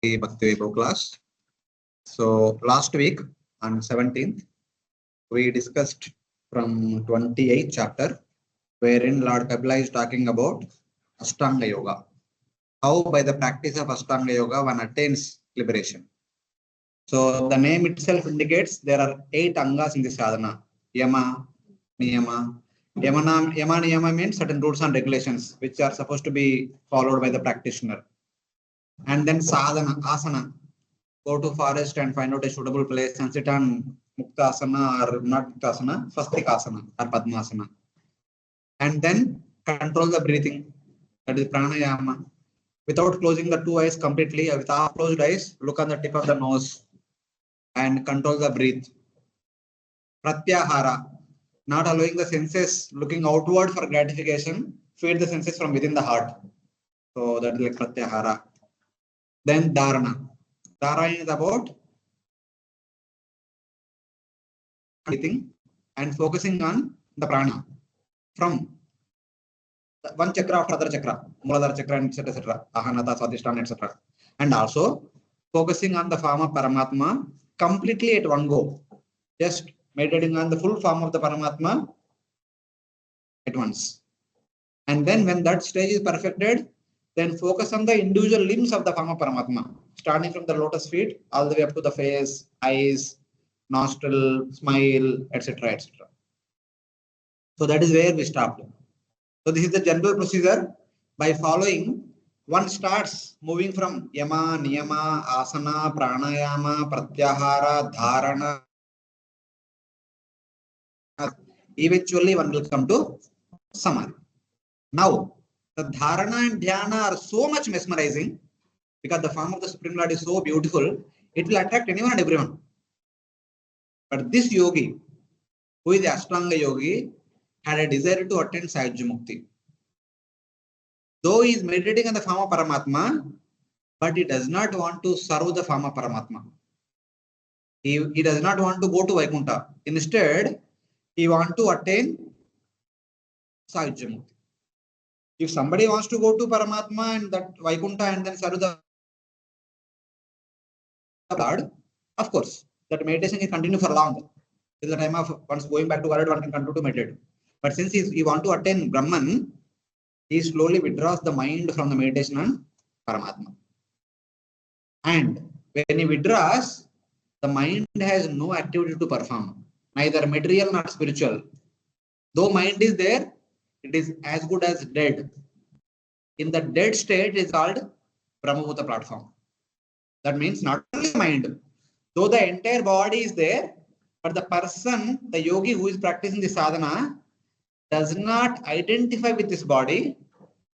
the Bhakti Vaibhav class. So last week on 17th, we discussed from 28th chapter, wherein Lord Kapila is talking about Astanga Yoga. How by the practice of Astanga Yoga one attains liberation. So the name itself indicates there are 8 angas in the sadhana. Yama, Niyama. Yama Niyama means certain rules and regulations which are supposed to be followed by the practitioner. And then sadhana, asana. Go to forest and find out a suitable place and sit on Muktasana or not Muktasana, Swastikasana or Padmasana. And then control the breathing, that is pranayama. Without closing the 2 eyes completely, with half closed eyes, look on the tip of the nose and control the breath. Pratyahara, not allowing the senses looking outward for gratification, feed the senses from within the heart. So that is like Pratyahara. Then Dharana. Dharana is about breathing and focusing on the prana from one chakra after other chakra, Muladhara chakra, etc., Ahanata, Swadhisthana, etc. And also focusing on the form of Paramatma completely at one go. Just meditating on the full form of the Paramatma at once. And then when that stage is perfected, then focus on the individual limbs of the form of Paramatma, starting from the lotus feet all the way up to the face, eyes, nostril, smile, etc., etc. So that is where we stopped. So this is the general procedure. By following, one starts moving from yama, niyama, asana, pranayama, pratyahara, dharana. Eventually, one will come to samadhi. Now, the dharana and dhyana are so much mesmerizing because the form of the Supreme Lord is so beautiful, it will attract anyone and everyone. But this yogi, who is the Ashtanga yogi, had a desire to attain Sayujya Mukti. Though he is meditating on the form of Paramatma, but he does not want to serve the form of Paramatma. He does not want to go to Vaikuntha. Instead, he wants to attain Sayujya Mukti. If somebody wants to go to Paramatma and that Vaikuntha and then serve the Lord, of course, that meditation can continue for long. Till the time of once going back to world, one can continue to meditate. But since he wants to attain Brahman, he slowly withdraws the mind from the meditation on Paramatma. And when he withdraws, the mind has no activity to perform, neither material nor spiritual. Though mind is there, it is as good as dead. In the dead state, it is called Brahmabhuta platform. That means not only mind, though the entire body is there, but the person, the yogi who is practicing the sadhana, does not identify with this body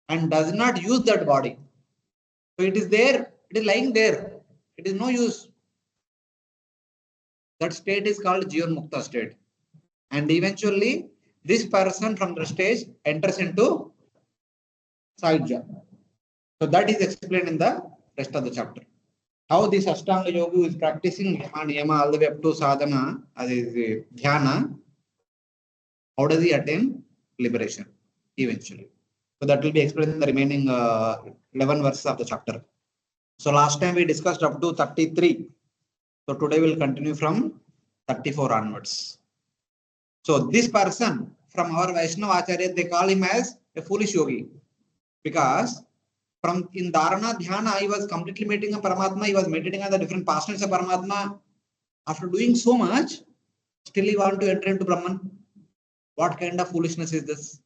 and does not use that body. So it is there, it is lying there. It is no use. That state is called Jivan Mukta state. And eventually, this person from the stage enters into Sayujya. So that is explained in the rest of the chapter. How this Ashtanga Yogi is practicing Yama Niyama all the way up to sadhana, as is dhyana, how does he attain liberation eventually? So that will be explained in the remaining 11 verses of the chapter. So last time we discussed up to 33. So today we'll continue from 34 onwards. So this person from our Vaishnava Acharya, they call him as a foolish yogi. Because from in Dharana Dhyana, he was completely meditating on Paramatma, he was meditating on the different pastimes of Paramatma. After doing so much, still he want to enter into Brahman. What kind of foolishness is this?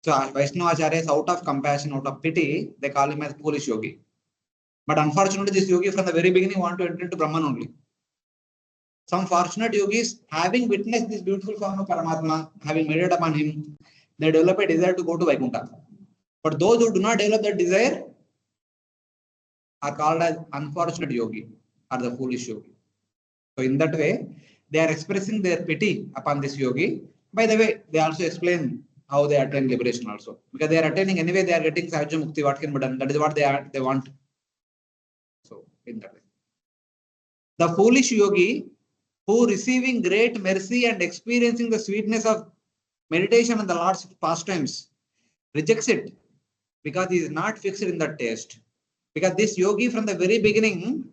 So Vaishnava Acharyas, out of compassion, out of pity, they call him as foolish yogi. But unfortunately, this yogi from the very beginning want to enter into Brahman only. Some fortunate yogis, having witnessed this beautiful form of Paramatma, having meditated upon him, they develop a desire to go to Vaikuntha. But those who do not develop that desire are called as unfortunate yogi or the foolish yogi. So in that way, they are expressing their pity upon this yogi. By the way, they also explain how they attain liberation also. Because they are attaining anyway, they are getting Sayujya Mukti, what can be done. That is what they want. So in that way. The foolish yogi who receiving great mercy and experiencing the sweetness of meditation on the Lord's pastimes rejects it because he is not fixed in that taste. Because this yogi from the very beginning,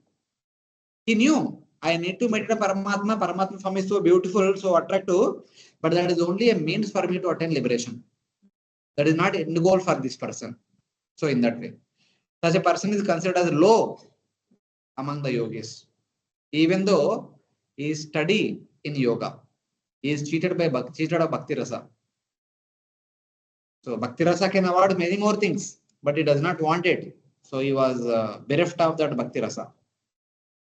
he knew I need to meditate Paramatma. Paramatma form is so beautiful, so attractive, but that is only a means for me to attain liberation. That is not end goal for this person. So in that way, such a person is considered as low among the yogis. Even though he is study in yoga, he is cheated of Bhakti Rasa. So Bhakti Rasa can award many more things, but he does not want it. So he was bereft of that Bhakti Rasa.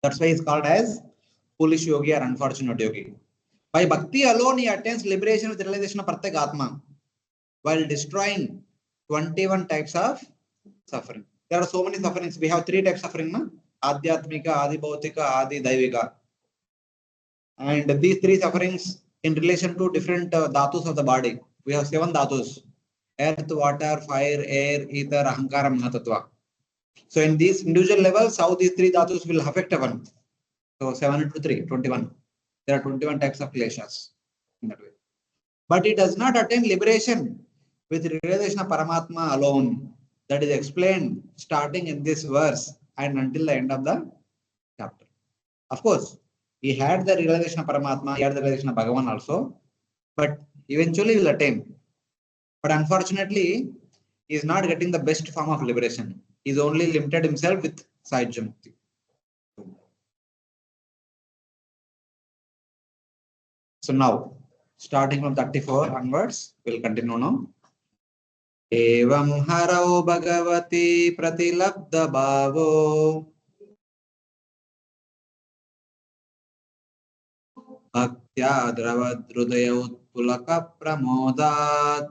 That's why he is called as foolish yogi or unfortunate yogi. By Bhakti alone, he attains liberation with realization of Pratyek Atma, while destroying 21 types of suffering. There are so many sufferings. We have three types of suffering, na? Adhyatmika, Adi Bhautika, Adi Daivika. And these three sufferings in relation to different dhatus of the body. We have 7 dhatus: earth, water, fire, air, ether, ahankara, mahatatva. So in these individual levels, how these three dhatus will affect one. So 7 into 3, 21. There are 21 types of kleshas in that way. But it does not attain liberation with realization of Paramatma alone. That is explained starting in this verse and until the end of the chapter. Of course, he had the realization of Paramatma, he had the realization of Bhagavan also, but eventually he will attain. But unfortunately, he is not getting the best form of liberation. He is only limited himself with Sayujya Mukti. So now, starting from 34 onwards, we'll continue now. Evam harau bhagavati pratilabdha bhavo bhaktya dravadhrudaya utpulaka pramodat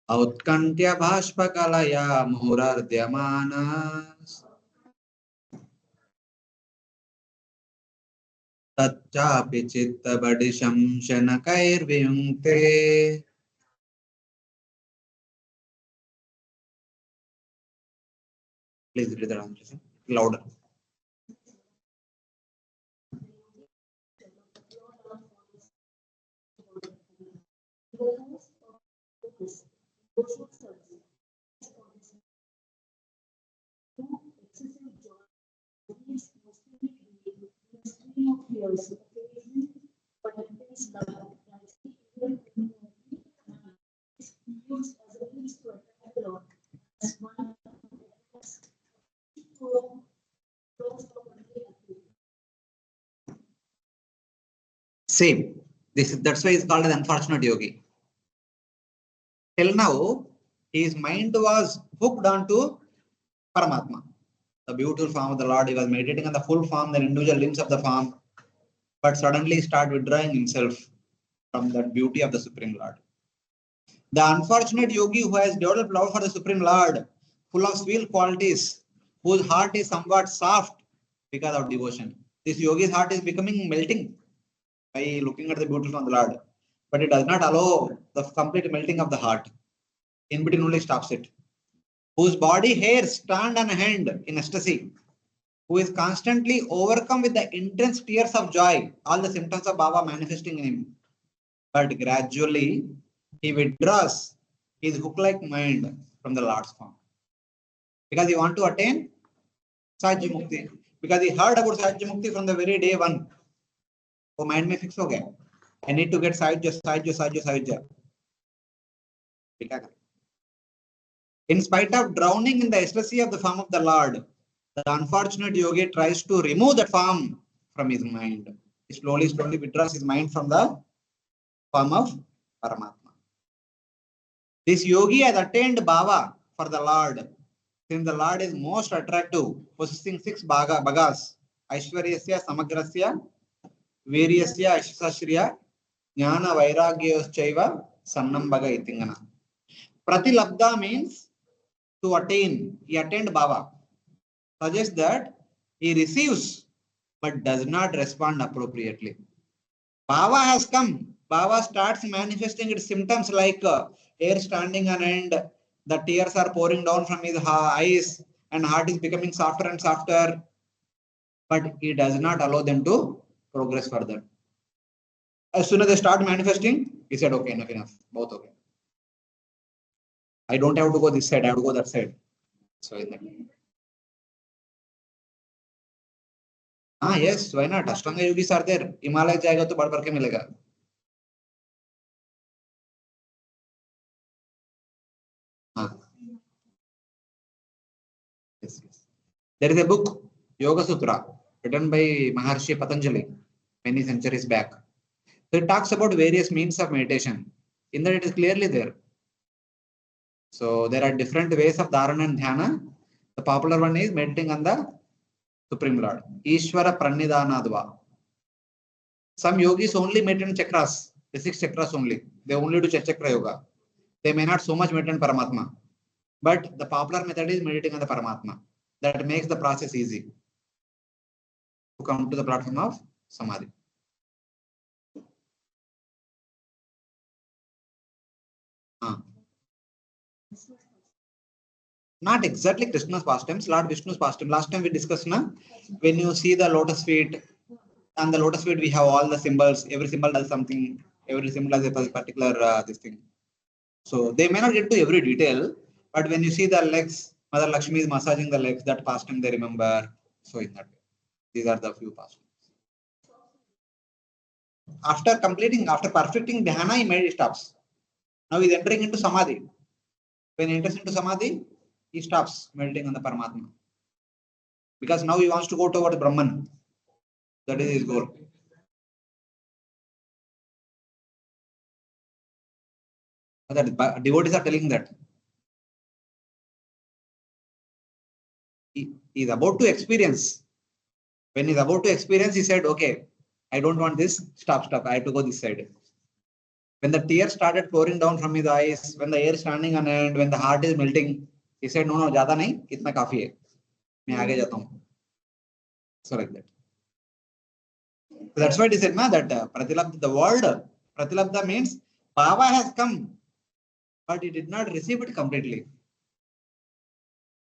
autkantya bhashpakalaya muhurardhyamanas tacchapi chitta badisham shanakairviyunkte. Please read the translation louder. Same. That's why he's called an unfortunate yogi. Till now, his mind was hooked onto Paramatma, the beautiful form of the Lord. He was meditating on the full form, the individual limbs of the form, but suddenly start withdrawing himself from that beauty of the Supreme Lord. The unfortunate yogi who has developed love for the Supreme Lord, full of sweet qualities, whose heart is somewhat soft because of devotion. This yogi's heart is becoming melting by looking at the beautiful of the Lord, but it does not allow the complete melting of the heart. In between only stops it. Whose body hairs stand on hand in ecstasy, who is constantly overcome with the intense tears of joy, all the symptoms of Baba manifesting in him. But gradually, he withdraws his hook-like mind from the Lord's form. Because he wants to attain Sajya Mukti. Because he heard about Sajya Mukti from the very day one. वो mind में fix हो गया. I need to get Sajya. In spite of drowning in the ecstasy of the form of the Lord, the unfortunate yogi tries to remove that form from his mind. He slowly withdraws his mind from the form of Paramatma. This yogi has attained bhava for the Lord, since the Lord is most attractive, possessing 6 bhagas: Aishwaryasya, Samagrasya, Viryasya, Ashasashriya, Jnana, Vairagyyoschaiva, Sannam Bhaga Itingana. Pratilabdha means to attain. He attained bhava. Suggests that he receives but does not respond appropriately. Bhava has come. Bhava starts manifesting its symptoms like hair standing on end, the tears are pouring down from his eyes, and heart is becoming softer and softer. But he does not allow them to progress further. As soon as they start manifesting, he said, okay, enough, both okay. I don't have to go this side, I have to go that side. So in that. Yes, why not? Ashtanga yogis are there. Himalaya jayega to बढ़ बढ़ के मिलेगा. Yes, yes. There is a book, Yoga Sutra, written by Maharshi Patanjali many centuries back. So it talks about various means of meditation. In that it is clearly there. So there are different ways of dharana and dhyana. The popular one is meditating on the Supreme Lord. Ishvara Pranidhanadva. Some yogis only meditate on chakras, the 6 chakras only. They only do chakra yoga. They may not so much meditate on Paramatma. But the popular method is meditating on the Paramatma. That makes the process easy to come to the platform of Samadhi. Not exactly Krishna's pastimes, Lord Vishnu's pastime. Last time we discussed, when you see the lotus feet, and the lotus feet we have all the symbols. Every symbol does something. Every symbol has a particular this thing. So they may not get to every detail, but when you see the legs, Mother Lakshmi is massaging the legs. That pastime they remember. So in that way, these are the few pastimes. After perfecting dhyana, he stops. Now he's entering into samadhi. When he enters into samadhi, he stops meditating on the Paramatma. Because now he wants to go towards Brahman. That is his goal. That devotees are telling that. He is about to experience. When he's about to experience, he said, okay, I don't want this. Stop. I have to go this side. When the tears started pouring down from his eyes, when the air is standing on end, when the heart is melting, he said, no, ज़्यादा नहीं, इतना काफी है. मैं आगे जाता हूँ. So like that. So that's why he said that Pratilabdha, the word Pratilabdha means Bhava has come, but he did not receive it completely.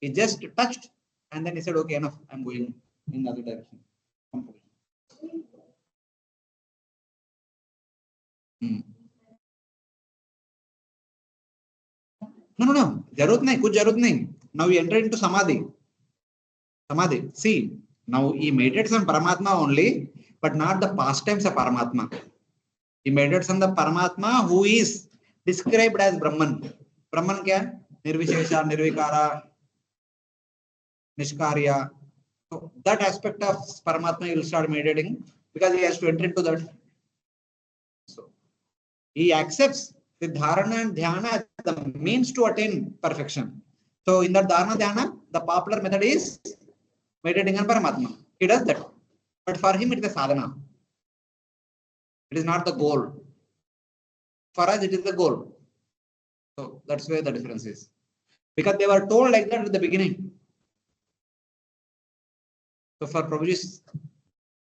He just touched and then he said, okay, enough, I'm going in the other direction. No. Jarut nahi. Now we enter into Samadhi. See, now he meditates on Paramatma only, but not the pastimes of Paramatma. He meditates on the Paramatma who is described as Brahman. Brahman kya? Nirvishesha, Nirvikara, Nishkarya. So that aspect of Paramatma he will start meditating because he has to enter into that. So he accepts the dharana and dhyana as the means to attain perfection. So in that dharana dhyana, the popular method is meditating on Paramatma. He does that. But for him, it is a sadhana. It is not the goal. For us, it is the goal. So that's where the difference is. Because they were told like that at the beginning. So for Prabhuji,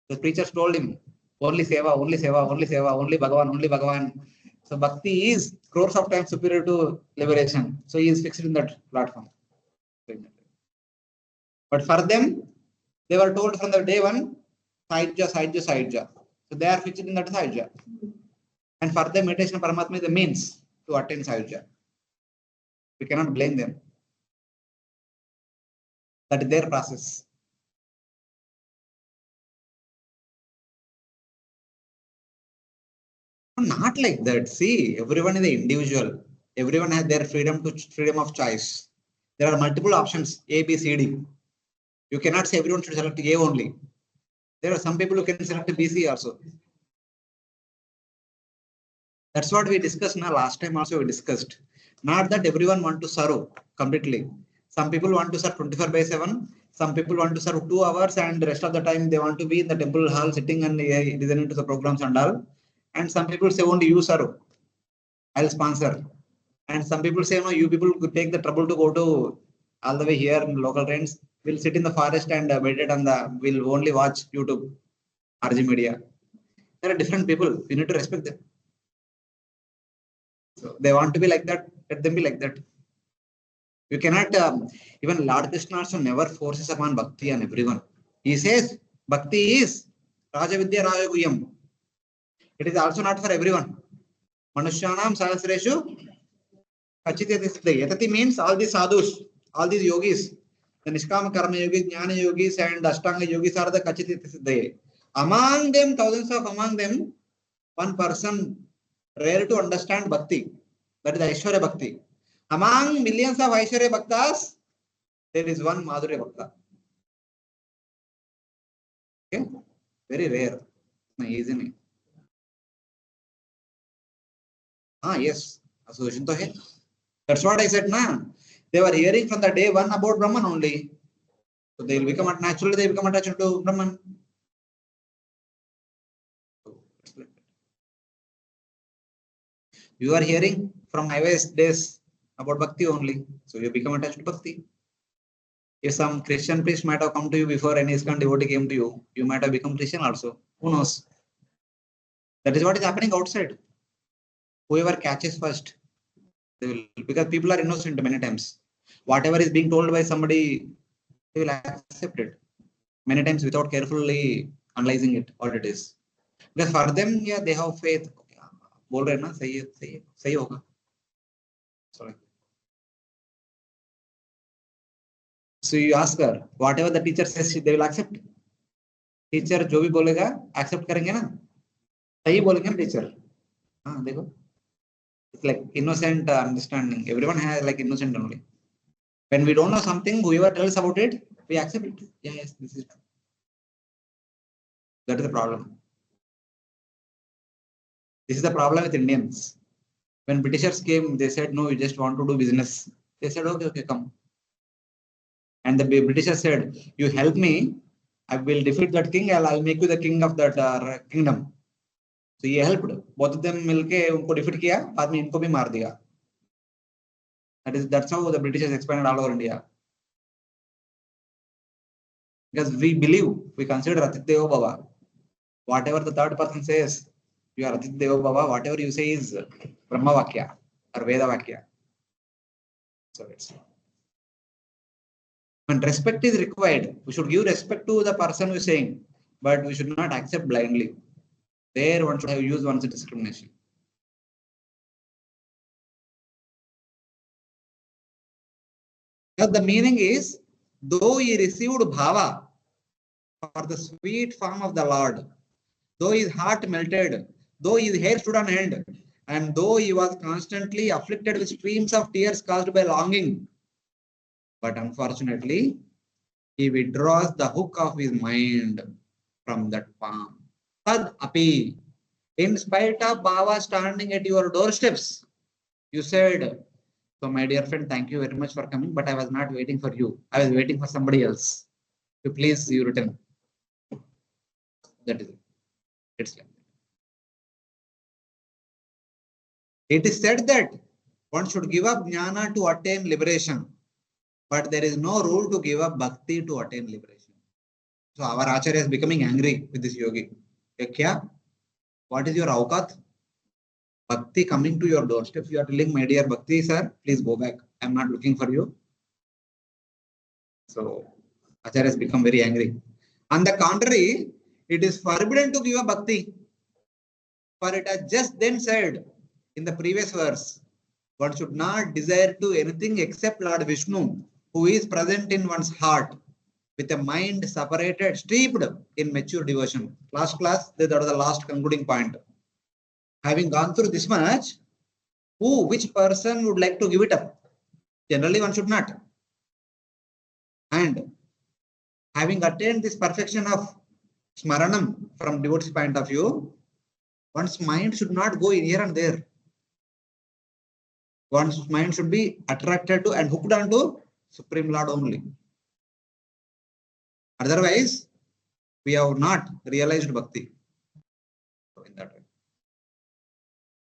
the preachers told him, only seva, only seva, only seva, only Bhagavan, only Bhagavan. So bhakti is crores of times superior to liberation. So he is fixed in that platform. But for them, they were told from the day one, Sahaja. So they are fixed in that Sahaja. And for them, meditation of Paramatma is the means to attain Sahaja. We cannot blame them. That is their process. Not like that. See, everyone is an individual. Everyone has their freedom of choice. There are multiple options, A, B, C, D. You cannot say everyone should select A only. There are some people who can select B, C also. That's what we discussed now. Last time also we discussed. Not that everyone want to serve completely. Some people want to serve 24/7. Some people want to serve 2 hours and the rest of the time they want to be in the temple hall sitting and listening to the programs and all. And some people say only you serve. I'll sponsor. And some people say, no, you people could take the trouble to go to all the way here in local trains. We'll sit in the forest and meditate on we'll only watch YouTube, RG Media. There are different people. You need to respect them. So they want to be like that. Let them be like that. You cannot, even Lord Krishna also never forces upon bhakti on everyone. He says, bhakti is Raja Vidya Raja Guyam. It is also not for everyone. Manushyanam Sahasreshu Kachitati siddhye. Yatati means all these sadhus, all these yogis, the Nishkama Karma yogis, Jnana yogis, and Ashtanga yogis are the Kachitati siddhye. Among them, thousands of among them, one person rare to understand bhakti. That is Aishwarya Bhakti. Among millions of Aishwarya Bhaktas, there is one Madhurya Bhakta. Okay? Very rare. Easy नहीं. Yes. Association to hai. That's what I said, na. They were hearing from the day one about Brahman only. So they will become naturally they become attached to Brahman. You are hearing from highways days about Bhakti only. So you become attached to Bhakti. If some Christian priest might have come to you before any ISKCON devotee came to you, you might have become Christian also. Who knows? That is what is happening outside. Whoever catches first, they will, because people are innocent many times. Whatever is being told by somebody, they will accept it. Many times without carefully analyzing it, what it is. Because for them, yeah, they have faith. बोल रहे हैं ना सही होगा. Sorry. So you ask her, whatever the teacher says, they will accept. Teacher जो भी बोलेगा, accept करेंगे ना. सही बोलेंगे ना teacher. हाँ देखो. It's like innocent understanding. Everyone has like innocent only. When we don't know something, whoever tells about it, we accept it. Yeah, yes, this is true. That is the problem. This is the problem with Indians. When Britishers came, they said, no, we just want to do business. They said, okay, come. And the Britishers said, you help me, I will defeat that king, I'll make you the king of that kingdom. So he helped. Both of them मिलके उनको defeat किया, बाद में इनको भी मार दिया. That's how the Britishers expanded all over India. Because we believe, we consider Atith Devo Bhava. Whatever the third person says, you are Atith Devo Bhava, whatever you say is Brahma Vakya or Veda Vakya. So it's when respect is required, we should give respect to the person who is saying, but we should not accept blindly. There one should have used one's discrimination. Now the meaning is, though he received bhava for the sweet form of the Lord, though his heart melted, though his hair stood on end, and though he was constantly afflicted with streams of tears caused by longing, but unfortunately, he withdraws the hook of his mind from that palm. Tad api. In spite of Baba standing at your doorsteps, you said, so my dear friend, thank you very much for coming, but I was not waiting for you. I was waiting for somebody else. So please, you return. That is it. It's like that. It is said that one should give up jnana to attain liberation, but there is no rule to give up bhakti to attain liberation. So our Acharya is becoming angry with this yogi. Kya? What is your aukat? Bhakti coming to your doorstep. You are telling, my dear Bhakti, sir, please go back. I am not looking for you. So Acharya has become very angry. On the contrary, it is forbidden to give a Bhakti. For it has just then said in the previous verse, one should not desire to anything except Lord Vishnu, who is present in one's heart, with a mind separated, steeped in mature devotion. Last class, that was the last concluding point. Having gone through this much, which person would like to give it up? Generally, one should not. And having attained this perfection of smaranam from devotee's point of view, one's mind should not go in here and there. One's mind should be attracted to and hooked onto Supreme Lord only. Otherwise, we have not realized bhakti. So in that way.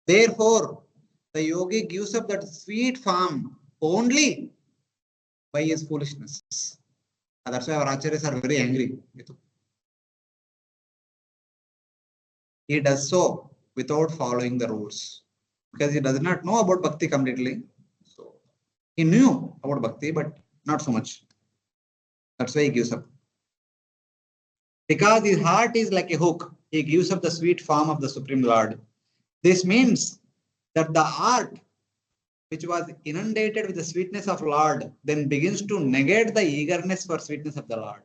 Therefore, the yogi gives up that sweet form only by his foolishness. That's why our acharyas are very angry. He does so without following the rules, because he does not know about bhakti completely. So he knew about bhakti, but not so much. That's why he gives up. Because his heart is like a hook, he gives up the sweet form of the Supreme Lord. This means that the art which was inundated with the sweetness of Lord, then begins to negate the eagerness for sweetness of the Lord,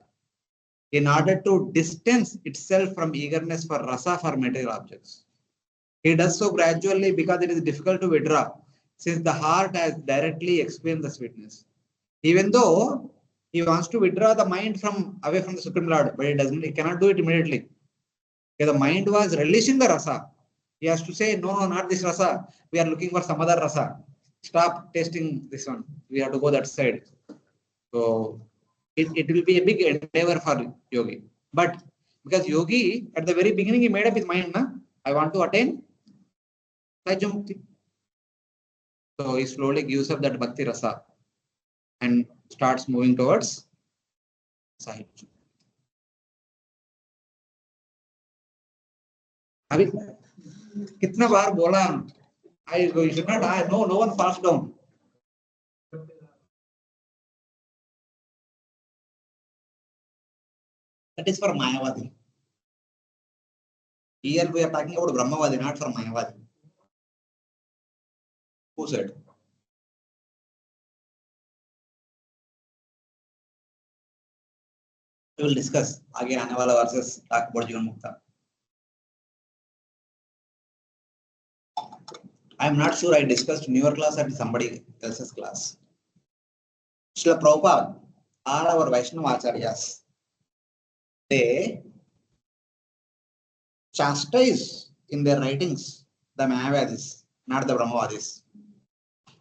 in order to distance itself from eagerness for rasa for material objects. He does so gradually because it is difficult to withdraw, since the heart has directly experienced the sweetness. Even though he wants to withdraw the mind from away from the Supreme Lord, but he doesn't. He cannot do it immediately. Because the mind was releasing the rasa. He has to say, no, no, not this rasa. We are looking for some other rasa. Stop tasting this one. We have to go that side. So it will be a big endeavor for yogi. But because yogi, at the very beginning, he made up his mind, na? I want to attain Sayujya Mukti. So he slowly gives up that bhakti rasa and starts moving towards Sayujya. अभी कितना बार बोला I should not I no one falls down. That is for Mayavadi. Here we are talking about Brahmavadi, not for Mayavadi. Who said? We will discuss again Anavala versus talk about Jivan Mukta. I am not sure I discussed in your class or somebody else's class. Srila Prabhupada, all our Vaishnava Acharyas, they chastise in their writings the Mayavadis, not the Brahmavadis.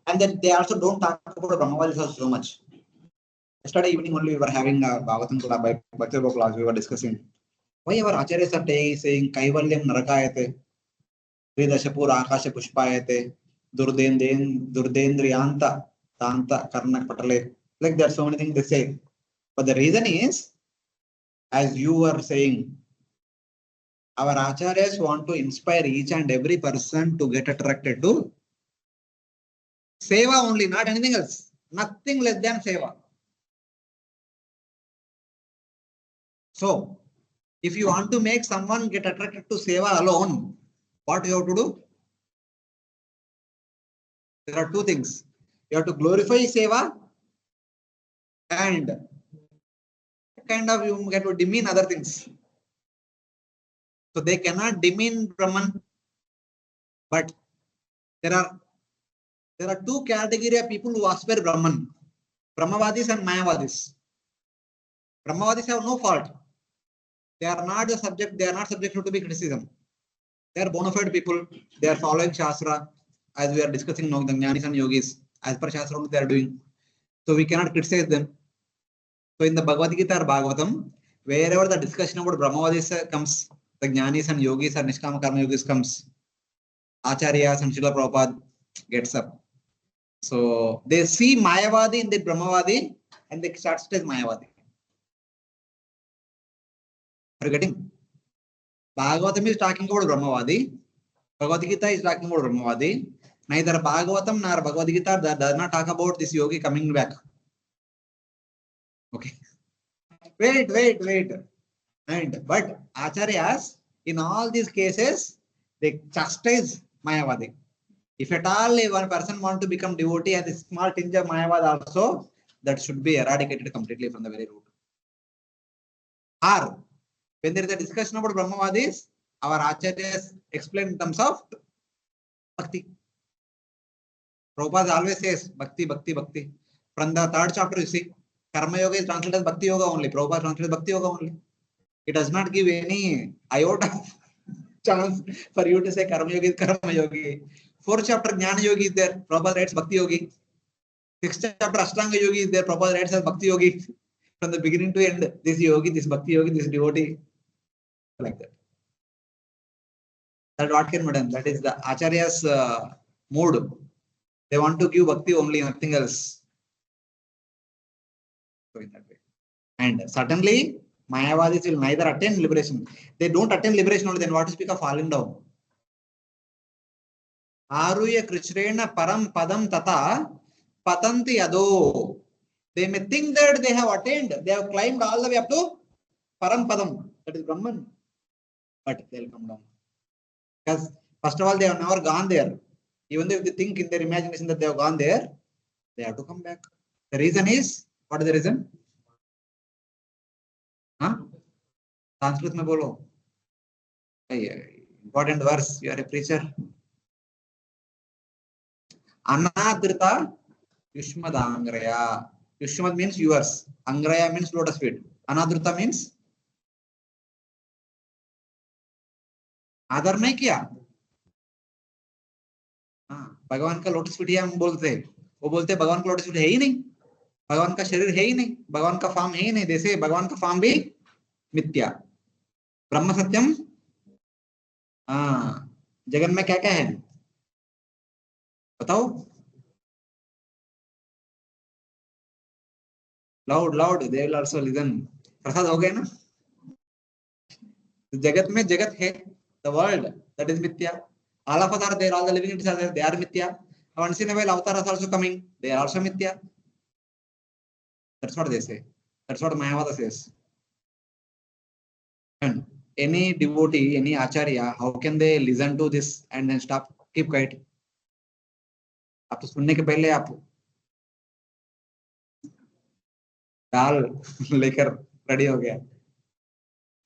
And then they also don't talk about the Brahmavadis so much. Yesterday evening only we were having a Bhagavatam class by Bhakti Vaibhav class. We were discussing why our acharyas are saying Kaivalyam Narakayate, Vidashapur Akasha Pushpayate, Durdendriyanta, Tanta Karnak Patale. Like there are so many things they say. But the reason is, as you were saying, our acharyas want to inspire each and every person to get attracted to seva only, not anything else. Nothing less than seva. So, if you want to make someone get attracted to seva alone, what you have to do? There are two things. You have to glorify seva and kind of you get to demean other things. So they cannot demean Brahman, but there are two categories of people who aspire Brahman: Brahmavadis and Mayavadis. Brahmavadis have no fault. They are not the subject. They are not subject to be criticism. They are bona fide people. They are following Shastra, as we are discussing now. The Jnanis and Yogis, as per Shastra, they are doing. So we cannot criticize them. So in the Bhagavad Gita or Bhagavatam, wherever the discussion about Brahmavadis comes, the Jnanis and Yogis or Nishkama Karma Yogis comes, Acharyas and Srila Prabhupada gets up. So they see Mayavadi in the Brahmavadi and they start to say Mayavadi. Are you getting? Bhagavatam is talking about Brahmavadi. Bhagavad Gita is talking about Brahmavadi. Neither Bhagavatam nor Bhagavad Gita does not talk about this yogi coming back. Okay. Wait. But Acharyas, in all these cases, they chastise Mayavadi. If at all one person wants to become devotee and a small tinge of Mayavad also, that should be eradicated completely from the very root. Or, when there is a discussion about Brahmavadis, our Acharyas explain in terms of Bhakti. Prabhupada always says Bhakti. From the third chapter, you see, Karma Yoga is translated as Bhakti Yoga only. Prabhupada translates Bhakti Yoga only. It does not give any iota chance for you to say Karma Yogi is Karma Yogi. Fourth chapter Jnana Yogi is there. Prabhupada writes Bhakti Yogi. Sixth chapter Astanga Yogi is there. Prabhupada writes as Bhakti Yogi. From the beginning to end, this yogi, this Bhakti Yogi, this devotee, like that. That what can be done. That is the Acharya's mood. They want to give Bhakti only, nothing else. So in that way. And certainly, Mayavadis will neither attain liberation. They don't attain liberation only, then what to speak of falling down? Aruya Krishrena Param Padam Tata Patanti Ado. They may think that they have attained, they have climbed all the way up to Param Padam, that is Brahman. But they'll come down. Because first of all, they have never gone there. Even though if they think in their imagination that they have gone there, they have to come back. The reason is, what is the reason? Huh? Sanskrit में बोलो. Important verse. You are a preacher. Anadrita Yushmadangraya. Yushmad means yours. Angraya means lotus feet. Anadrita means आदर नहीं किया. भगवान का lotus feet हम बोलते हैं. वो बोलते हैं भगवान का लोटस फीट है ही नहीं, भगवान का शरीर है ही नहीं, भगवान का फॉर्म है ही नहीं. जैसे भगवान का फॉर्म भी मिथ्या. ब्रह्म सत्यम. जगन में क्या क्या है बताओ. Loud they will also listen. Prasad हो गया ना. जगत में जगत है, द वर्ल्ड दैट इज मिथ्या. All of us are there, all the living entities are there, they are mithya. Once in a while avatar is also coming, they are also mithya. That's what they say. That's what Mayavada says. And any devotee, any acharya, how can they listen to this and then stop, keep quiet? आप तो सुनने के पहले आप दाल लेकर ready हो गया.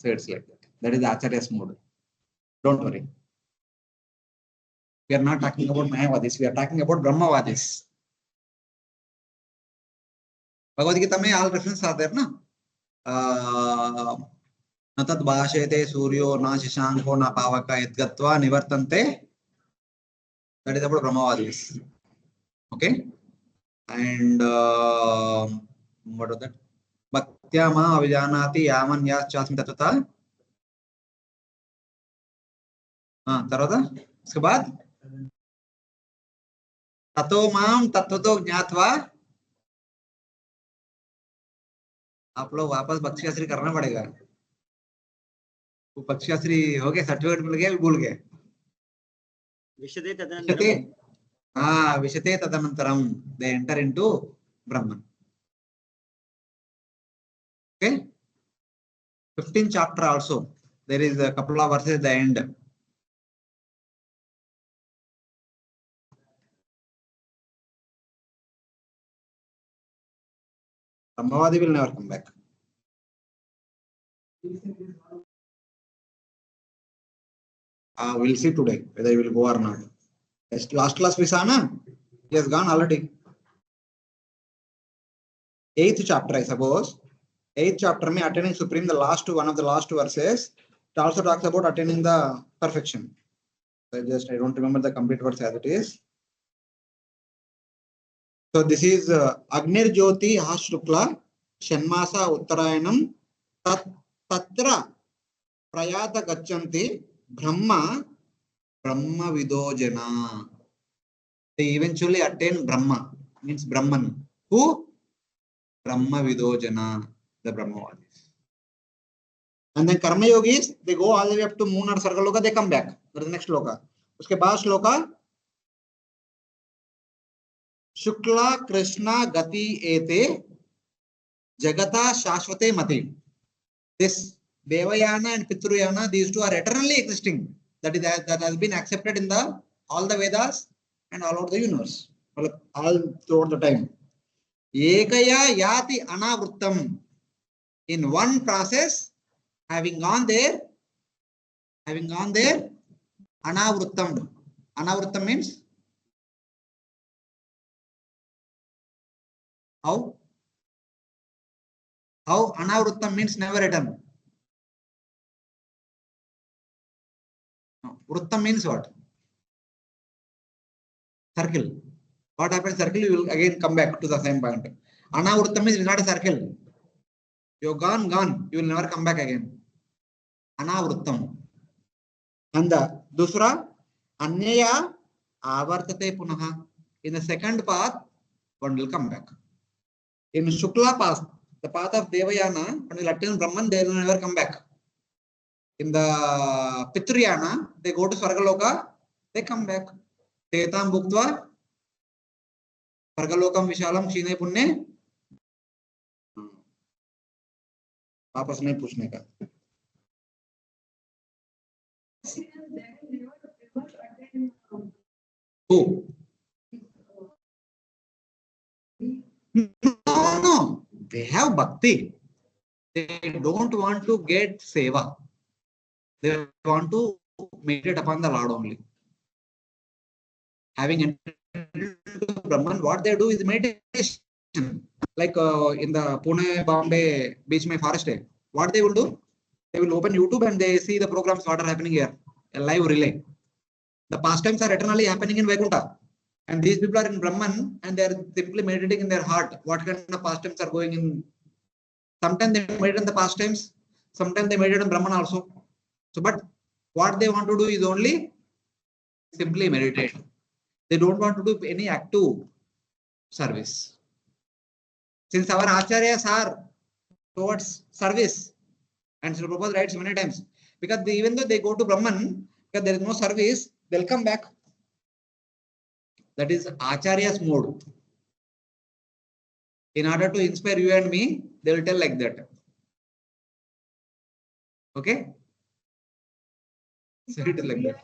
So it's like that. That is the acharya's mode. Don't worry. We are not talking about Mayavadis. We are talking about Brahmavadis. Bhagavad Gita में all references are there, ना? न तद् भाषेते सूर्यो न शशांको न पावक यद्गत्वा निवर्तन्ते. That is about Brahmavadis. Okay? And what was that? Bhaktya ma avijanati yaman yaschasmi tattva. तरह उसके बाद ततो माम तत्वतो ज्ञात्वा. आप लोग वापस बख्शियाश्री करना पड़ेगा. वो बख्शियाश्री हो गया, सर्टिफिकेट मिल गया, भूल गए. विशते तदनंतरम. विशते तदनंतरम they enter into Brahman. Okay, 15th chapter also there is a couple of verses at the end. Brahmavadi will never come back. We'll see today whether he will go or not. Last class we saw, na? He has gone already. 8th chapter, I suppose. 8th chapter में attaining supreme, the last one of the last verses, it also talks about attaining the perfection. I don't remember the complete verse as it is. So this is Agnir Jyoti Hashukla Shanmasa Uttarayanam Tatra Prayata Gachanti Brahma Vidojana. They eventually attain Brahma, means Brahman. Who? Brahma Vidojana, the Brahmavadis. And then Karma Yogis, they go all the way up to moon or Sargaloka, they come back. That is the next shloka. Uske baad shloka Shukla Krishna Gati Ete Jagata Shashvate Mati. This Devayana and Pitruyana, these two are eternally existing. That has been accepted in all the Vedas and all over the universe, all throughout the time. Ekaya Yati Anavrittam. In one process, having gone there, Anavrittam. Anavrittam means how? How? Anavrittam means never return. No. Vrittam means what? Circle. What happens? Circle, you will again come back to the same point. Anavrittam means not a circle. You're gone. You will never come back again. Anavrittam. And the dusra Anyaya Avartate Punaha. In the second path, one will come back. In Shukla path, the path of Devayana, one will attain Brahman, they will never come back. In the Pitruyana, they go to Svargaloka, they come back. Tetam Bhuktva Svargalokam Vishalam Shine Punne. वापस नहीं पूछने का. Who? No, no. They have bhakti. They don't want to get seva. They want to meditate upon the Lord only. Having entered into Brahman, what they do is meditation. Like in the Pune, Bombay beach, my forest, what they will do? They will open YouTube and they see the programs what are happening here, a live relay. The pastimes are eternally happening in Vaikuntha. And these people are in Brahman and they are simply meditating in their heart. What kind of pastimes are going in? Sometimes they meditate in the pastimes, sometimes they meditate in Brahman also. So, but what they want to do is only simply meditate. They don't want to do any active service. Since our acharyas are towards service, and Srila Prabhupada writes many times, because even though they go to Brahman, because there is no service, they'll come back. That is acharya's mode. In order to inspire you and me, they will tell like that. Okay? So it is like that.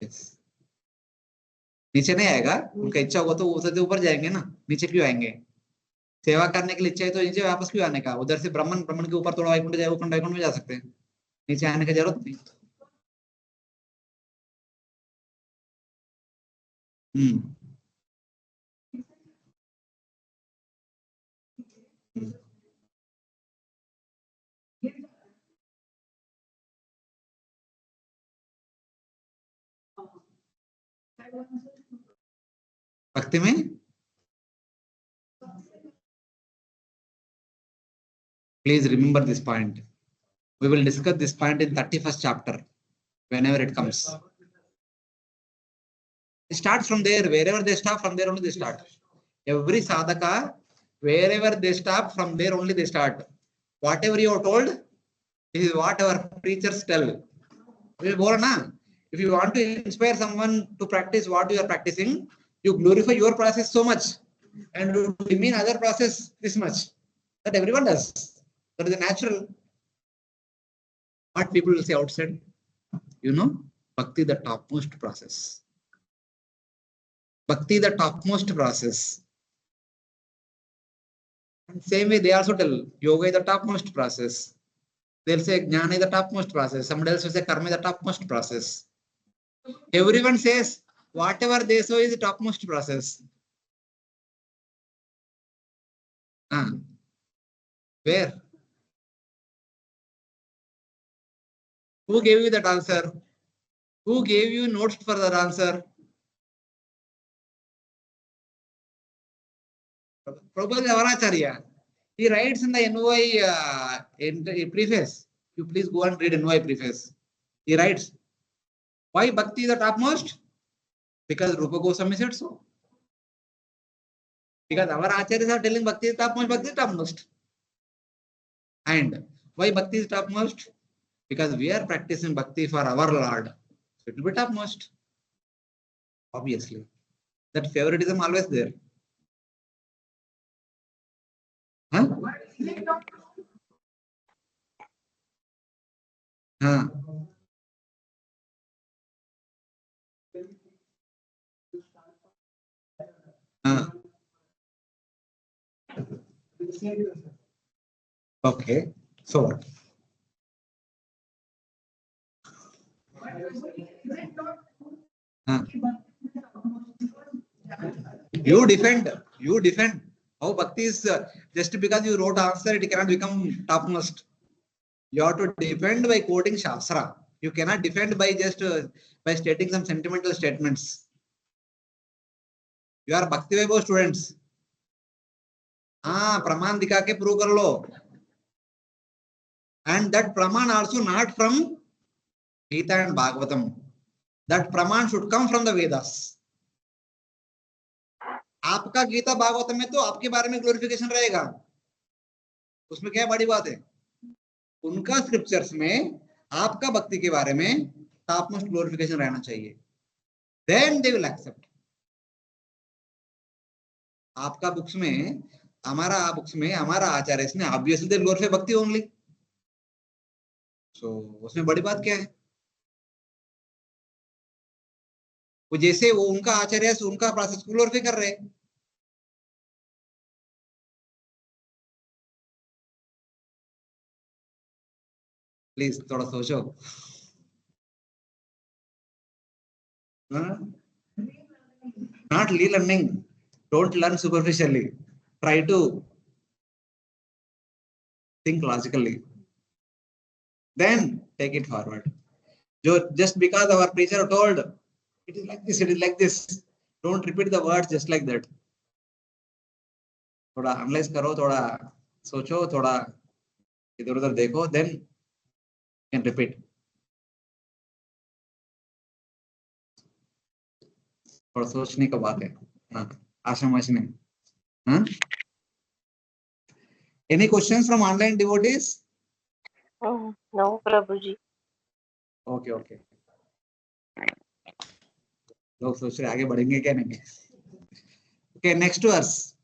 Yes. नीचे नहीं आएगा, उनका इच्छा होगा तो उधर से ऊपर जाएंगे ना, नीचे क्यों आएंगे? सेवा करने के लिए इच्छा है तो नीचे वापस क्यों आने का? उधर से ब्राह्मण ब्राह्मण के ऊपर थोड़ा वैकुंठ जाए, वैकुंठ में जा सकते हैं, नीचे आने की जरूरत नहीं। भक्ति में please remember this point. We will discuss this point in 31st chapter whenever it comes. It starts from there. Wherever they stop, from there only they start. Every sadhaka, wherever they stop, from there only they start. Whatever you are told, this is what our preachers tell. If you want to inspire someone to practice what you are practicing, you glorify your process so much and you demean other process this much. That everyone does. That is a natural. What people will say outside, you know, bhakti the topmost process. Bhakti the topmost process. And same way they also tell yoga is the topmost process. They'll say jnana is the topmost process. Somebody else will say karma is the topmost process. Everyone says whatever they say is the topmost process. Where? Who gave you that answer? Who gave you notes for that answer? Prabhupada Avaracharya. He writes in the NOI in the preface. You please go and read NOI preface. He writes, why bhakti is the topmost? Because Rupa Goswami said so. Because our acharyas are telling bhakti is topmost, bhakti is topmost. And why bhakti is topmost? Because we are practicing bhakti for our Lord. So it will be topmost. Obviously. That favoritism always there. Huh? Huh. Okay. So what? You defend. How bhakti is just because you wrote answer, it cannot become topmost. You have to defend by quoting Shastra. You cannot defend by just by stating some sentimental statements. You are Bhakti Vaibhav students. Praman dikha ke prove kar lo. And that Praman also not from Gita and Bhagavatam. That Praman should come from the Vedas. आपका गीता भागवत में तो आपके बारे में glorification रहेगा, उसमें क्या बड़ी बात है? उनका स्क्रिप्चर्स में आपका भक्ति के बारे में टॉप मोस्ट ग्लोरिफिकेशन रहना चाहिए. Then they will accept. आपका बुक्स में, हमारा बुक्स में हमारा आचार्य इसने ऑब्वियसली दे ग्लोरीफाई भक्ति ओनली। सो उसमें बड़ी बात क्या है? वो जैसे वो उनका आचार्य उनका प्रोसेस ग्लोरीफाई कर रहे हैं। प्लीज थोड़ा सोचो। नॉट ली learning, don't learn superficially, try to think logically, then take it forward. Just because our preacher told it is like this, it is like this, don't repeat the words just like that. थोड़ा analyse करो, थोड़ा सोचो, थोड़ा इधर उधर देखो, then can repeat. थोड़ा सोचने का बात है। हाँ, आशा मचने। हाँ, any questions from online devotees? No, Prabhuji. Okay, okay. लोग सोच रहे आगे बढ़ेंगे क्या नहीं? Okay, next verse.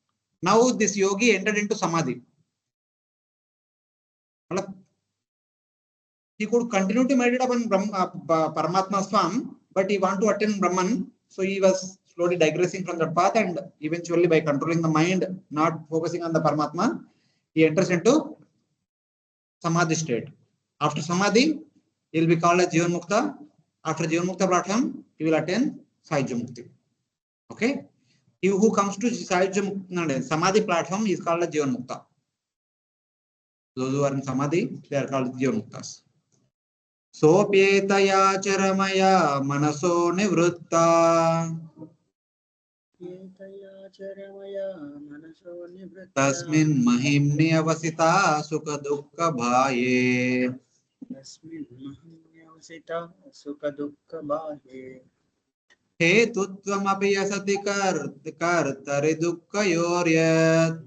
Now this yogi entered into samadhi. मतलब he could continue to meditate upon Paramatma Swam, but he want to attain Brahman. So he was slowly digressing from that path, and eventually by controlling the mind, not focusing on the Paramatma, he enters into Samadhi state. After Samadhi, he will be called as Jivan Mukta. After Jivan Mukta platform, he will attain Sayujya Mukti. Okay? He who comes to Samadhi platform is called as Jivan Mukta. Those who are in Samadhi, they are called Jivan Muktas. सोऽप्येतयाचरमया मनसो निवृत्ता तस्मिन् महिम्नि अवसिता सुखदुःखभाये हेतुत्वमपि यसति कर्तरि दुःखयोर्यत्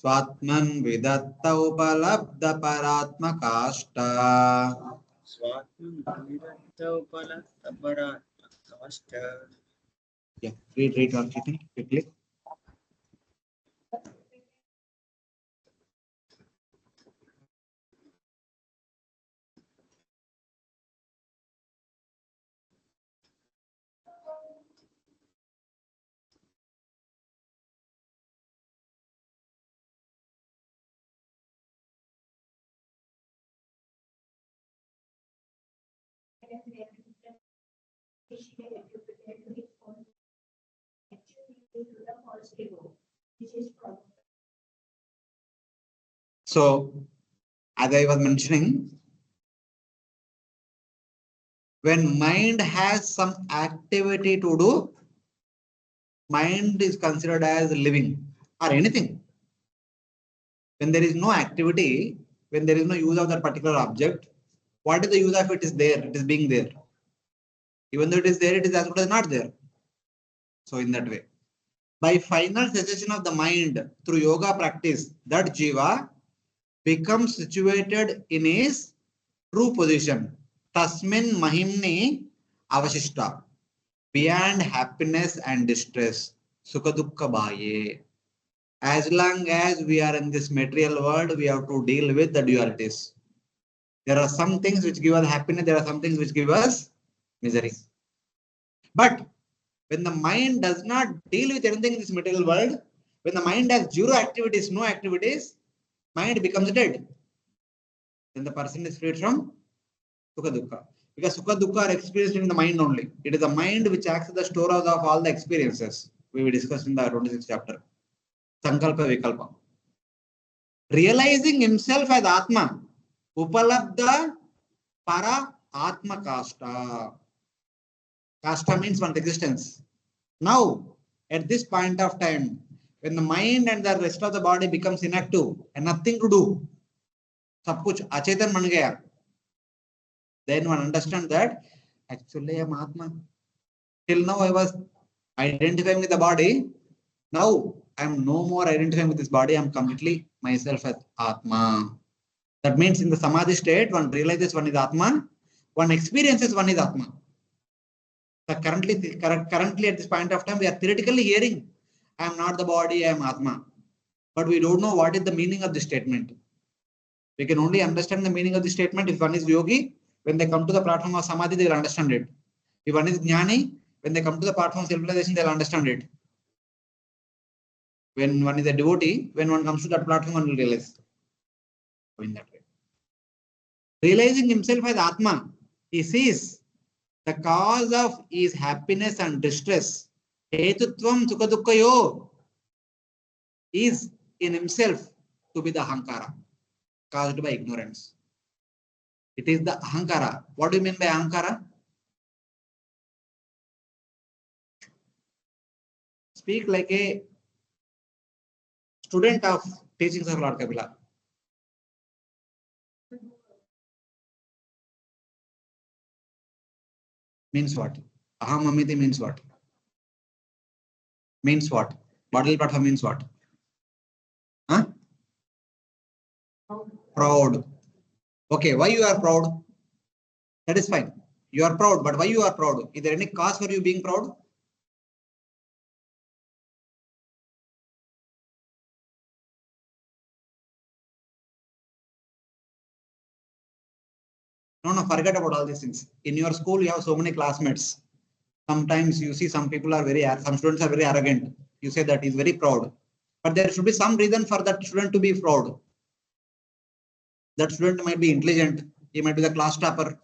स्वात्मन् विदत्त उपलब्ध परात्मकाष्ठा। Yeah, read on quickly. So, as I was mentioning, when mind has some activity to do, mind is considered as living or anything. When there is no activity, when there is no use of that particular object, what is the use of it? Is there, it is being there. Even though it is there, it is as good as not there. So in that way, by final cessation of the mind through yoga practice, that jiva becomes situated in his true position. Tasmin mahimni avashishta, beyond happiness and distress. Sukha dukkha bhaye. As long as we are in this material world, we have to deal with the dualities. There are some things which give us happiness, there are some things which give us misery. But when the mind does not deal with anything in this material world, when the mind has zero activities, no activities, mind becomes dead. Then the person is freed from Sukha Dukkha. Because Sukha Dukkha are experienced in the mind only. It is the mind which acts as the storehouse of all the experiences. We will discuss in the 26th chapter. Sankalpa Vikalpa. Realizing himself as Atma, Upalabdha Para Atma Kasta. Kasta means one's existence. Now, at this point of time, when the mind and the rest of the body becomes inactive and nothing to do, सब कुछ अचेतन बन गया, then one understands that actually I am Atma. Till now I was identifying with the body. Now I am no more identifying with this body. I am completely myself as Atma. That means in the Samadhi state, one realizes one is Atma, one experiences one is Atma. Currently at this point of time, we are theoretically hearing, I am not the body, I am Atma. But we don't know what is the meaning of this statement. We can only understand the meaning of the statement if one is yogi. When they come to the platform of samadhi, they will understand it. If one is jnani, when they come to the platform of self-realization, they will understand it. When one is a devotee, when one comes to that platform, one will realize. In that way. Realizing himself as Atma, he sees the cause of his happiness and distress. Hetutvam sukha dukkhayo is in himself to be the ahankara, caused by ignorance. It is the ahankara. What do you mean by ahankara? Speak like a student of teachings of Lord Kapila. Means what? Aham amiti means what? Means what? Bodily platform means what? Huh? Proud. Okay, why you are proud? That is fine. You are proud, but why you are proud? Is there any cause for you being proud? No, forget about all these things. In your school, you have so many classmates. Sometimes you see some people are some students are very arrogant. You say that he's very proud. But there should be some reason for that student to be proud. That student might be intelligent. He might be the class topper.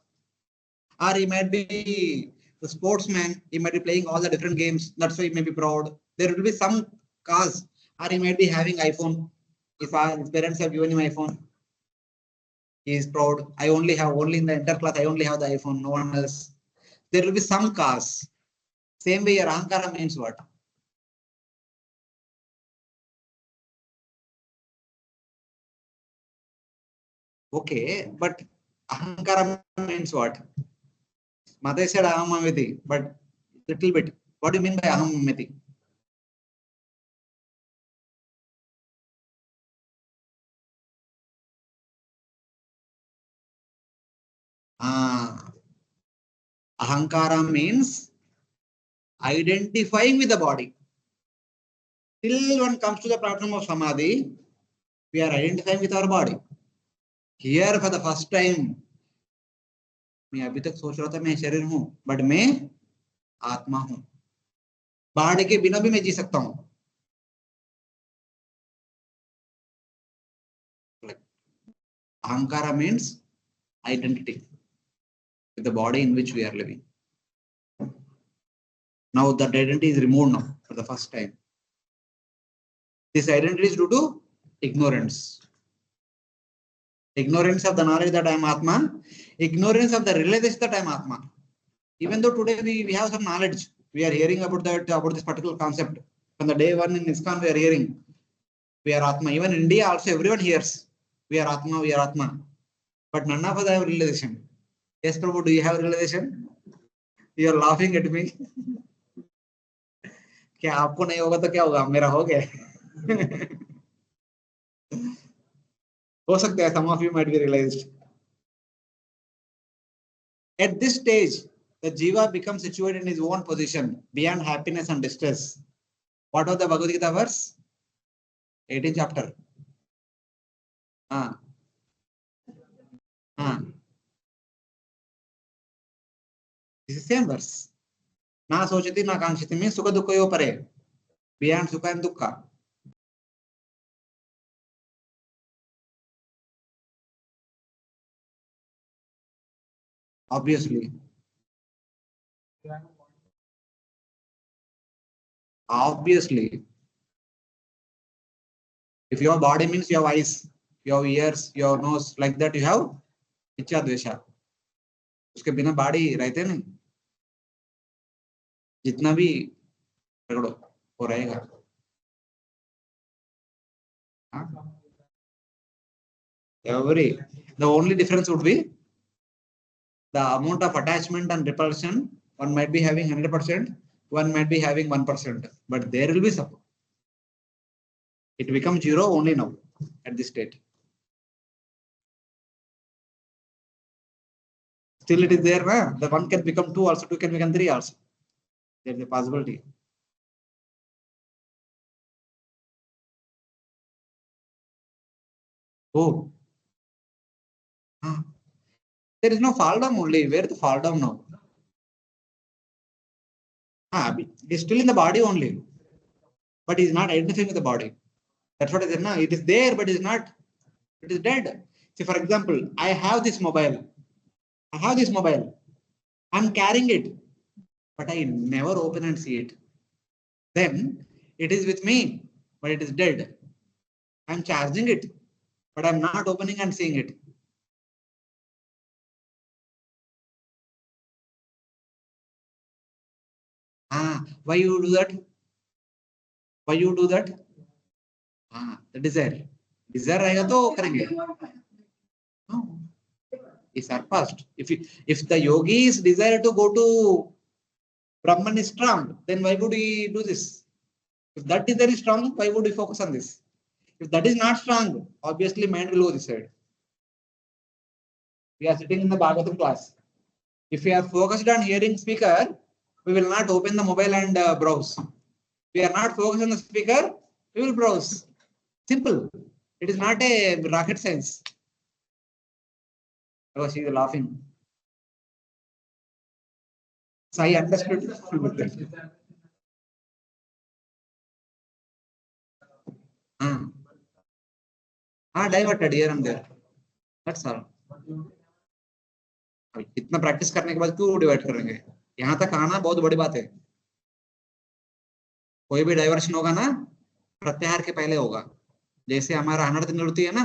Or he might be the sportsman. He might be playing all the different games. That's why he may be proud. There will be some cause. Or he might be having iPhone. If his parents have given him iPhone, he is proud. Only in the entire class, I only have the iPhone, no one else. There will be some cause. Same way, your ahankara means what? Okay, but ahankara means what? Mother said ahamamiti, but little bit. What do you mean by ahamamiti? Ahankara means identifying with the body. Till one comes to the platform of samadhi, we are identifying with our body. Here for the first time, मैं अभी तक सोच रहा था मैं शरीर हूं, but मैं आत्मा हूं. बॉडी के बिना भी मैं जी सकता हूं. Ahankara means identity with the body in which we are living. Now that identity is removed now for the first time. This identity is due to ignorance. Ignorance of the knowledge that I am Atma, ignorance of the realization that I am Atma. Even though today we have some knowledge, we are hearing about this particular concept. From the day one in ISKCON, we are hearing we are Atma. Even in India also, everyone hears we are Atma, we are Atma. But none of us have realization. Yes, Prabhu, do you have realization? You are laughing at me. क्या आपको नहीं होगा तो क्या होगा? मेरा हो गया. हो सकता है, some of you might be realized. At this stage, the jiva becomes situated in his own position beyond happiness and distress. What was the Bhagavad Gita verse? 18th chapter. This is the same verse. Na sochati na kanchiti means sukha dukkha yo pare. Beyond sukha and dukkha. Obviously. If your body means you have eyes, you have ears, your nose, like that you have इच्छा द्वेषा. उसके बिना body रहते नहीं. जितना भी पकड़ो वो रहेगा. The only difference would be the amount of attachment and repulsion. One might be having 100%, one might be having 1%, but there will be support. It becomes zero only now at this state. Still it is there, na? The one can become two also, two can become three also. There is a possibility. Oh, there is no fall down only. Where the fall down now? It is still in the body only, but he is not identifying with the body. That's what I said. No, it is there, but it is not. It is dead. See, for example, I have this mobile. I have this mobile. I'm carrying it, but I never open and see it. Then it is with me, but it is dead. I'm charging it, but I'm not opening and seeing it. Why you do that? Why you do that? The desire. Desire रहेगा तो करेंगे. No, is surpassed. If the yogis desire to go to Brahman is strong, then why would he do this? If that desire is strong, why would he focus on this? If that is not strong, obviously mind will go this side. We are sitting in the Bhagavatam class. If we are focused on hearing speaker, we will not open the mobile and browse. We are not focused on the speaker, we will browse. Simple. It is not a rocket science. Oh, she is laughing. So I understood. Diverted here and there. That's all. इतना practice करने के बाद क्यों divide करेंगे? यहाँ तक आना बहुत बड़ी बात है. कोई भी डाइवर्शन होगा ना, प्रत्याहार के पहले होगा. जैसे हमारा अनर्थ निवृत्ति है ना,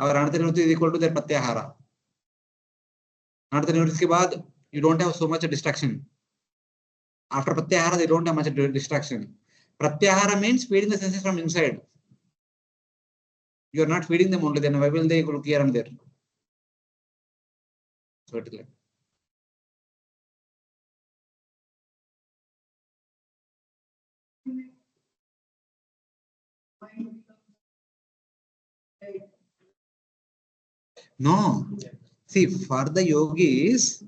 और अनर्थ निवृत्ति इज इक्वल टू देयर प्रत्याहार. अनर्थ निवृत्ति के बाद you don't have so much distraction. After pratyahara, they don't have much distraction. Pratyahara means feeding the senses from inside. You are not feeding them only, then why will they look here and there? So it is like. No. See, for the yogis,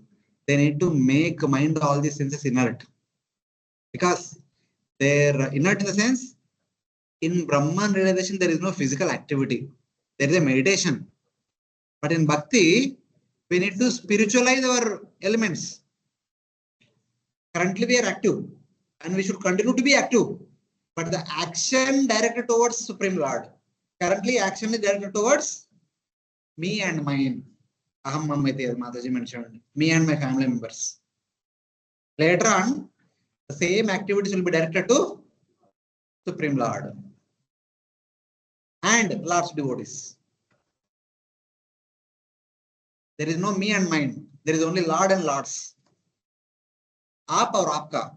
they need to make mind all these senses inert. Because they're inert in the sense, in Brahman realization, there is no physical activity. There is a meditation. But in Bhakti, we need to spiritualize our elements. Currently, we are active and we should continue to be active. But the action directed towards Supreme Lord. Currently, action is directed towards me and mine. Aham Mamete, as Mataji mentioned. Me and my family members. Later on, the same activities will be directed to Supreme Lord and Lord's devotees. There is no me and mine. There is only Lord and Lords. Aap or aapka.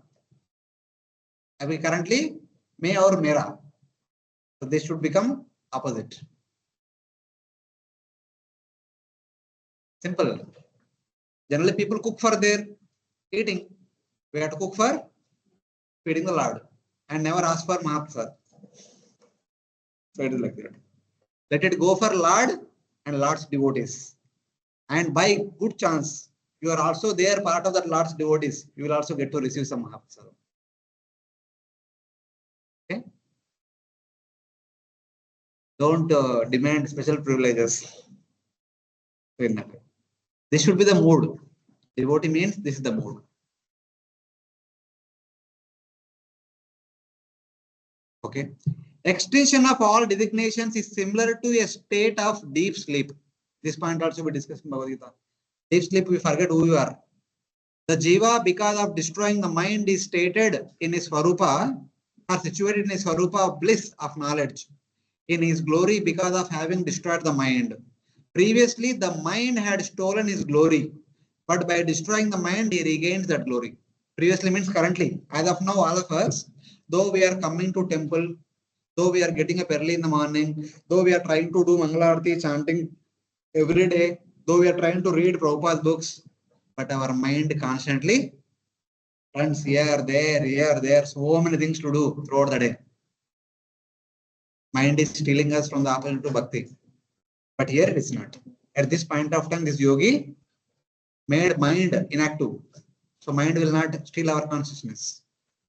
Abhi currently, me or mera. So they should become opposite. Simple. Generally, people cook for their eating. We have to cook for feeding the Lord and never ask for Mahaprasad. So it is like that. Let it go for Lord and Lord's devotees. And by good chance, you are also there, part of that Lord's devotees. You will also get to receive some Mahaprasad. Okay? Don't demand special privileges. This should be the mood. Devotee means this is the mood. Okay. Extension of all designations is similar to a state of deep sleep. This point also we discussed in Bhagavad Gita. Deep sleep, we forget who you are. The jiva, because of destroying the mind, is stated in his swarupa, or situated in his swarupa of bliss of knowledge, in his glory because of having destroyed the mind. Previously, the mind had stolen his glory, but by destroying the mind, he regains that glory. Previously means currently. As of now, all of us, though we are coming to temple, though we are getting up early in the morning, though we are trying to do Mangalarti chanting every day, though we are trying to read Prabhupada's books, but our mind constantly runs here, there, so many things to do throughout the day. Mind is stealing us from the opposite to bhakti. But here it is not. At this point of time, this yogi made mind inactive. So mind will not steal our consciousness.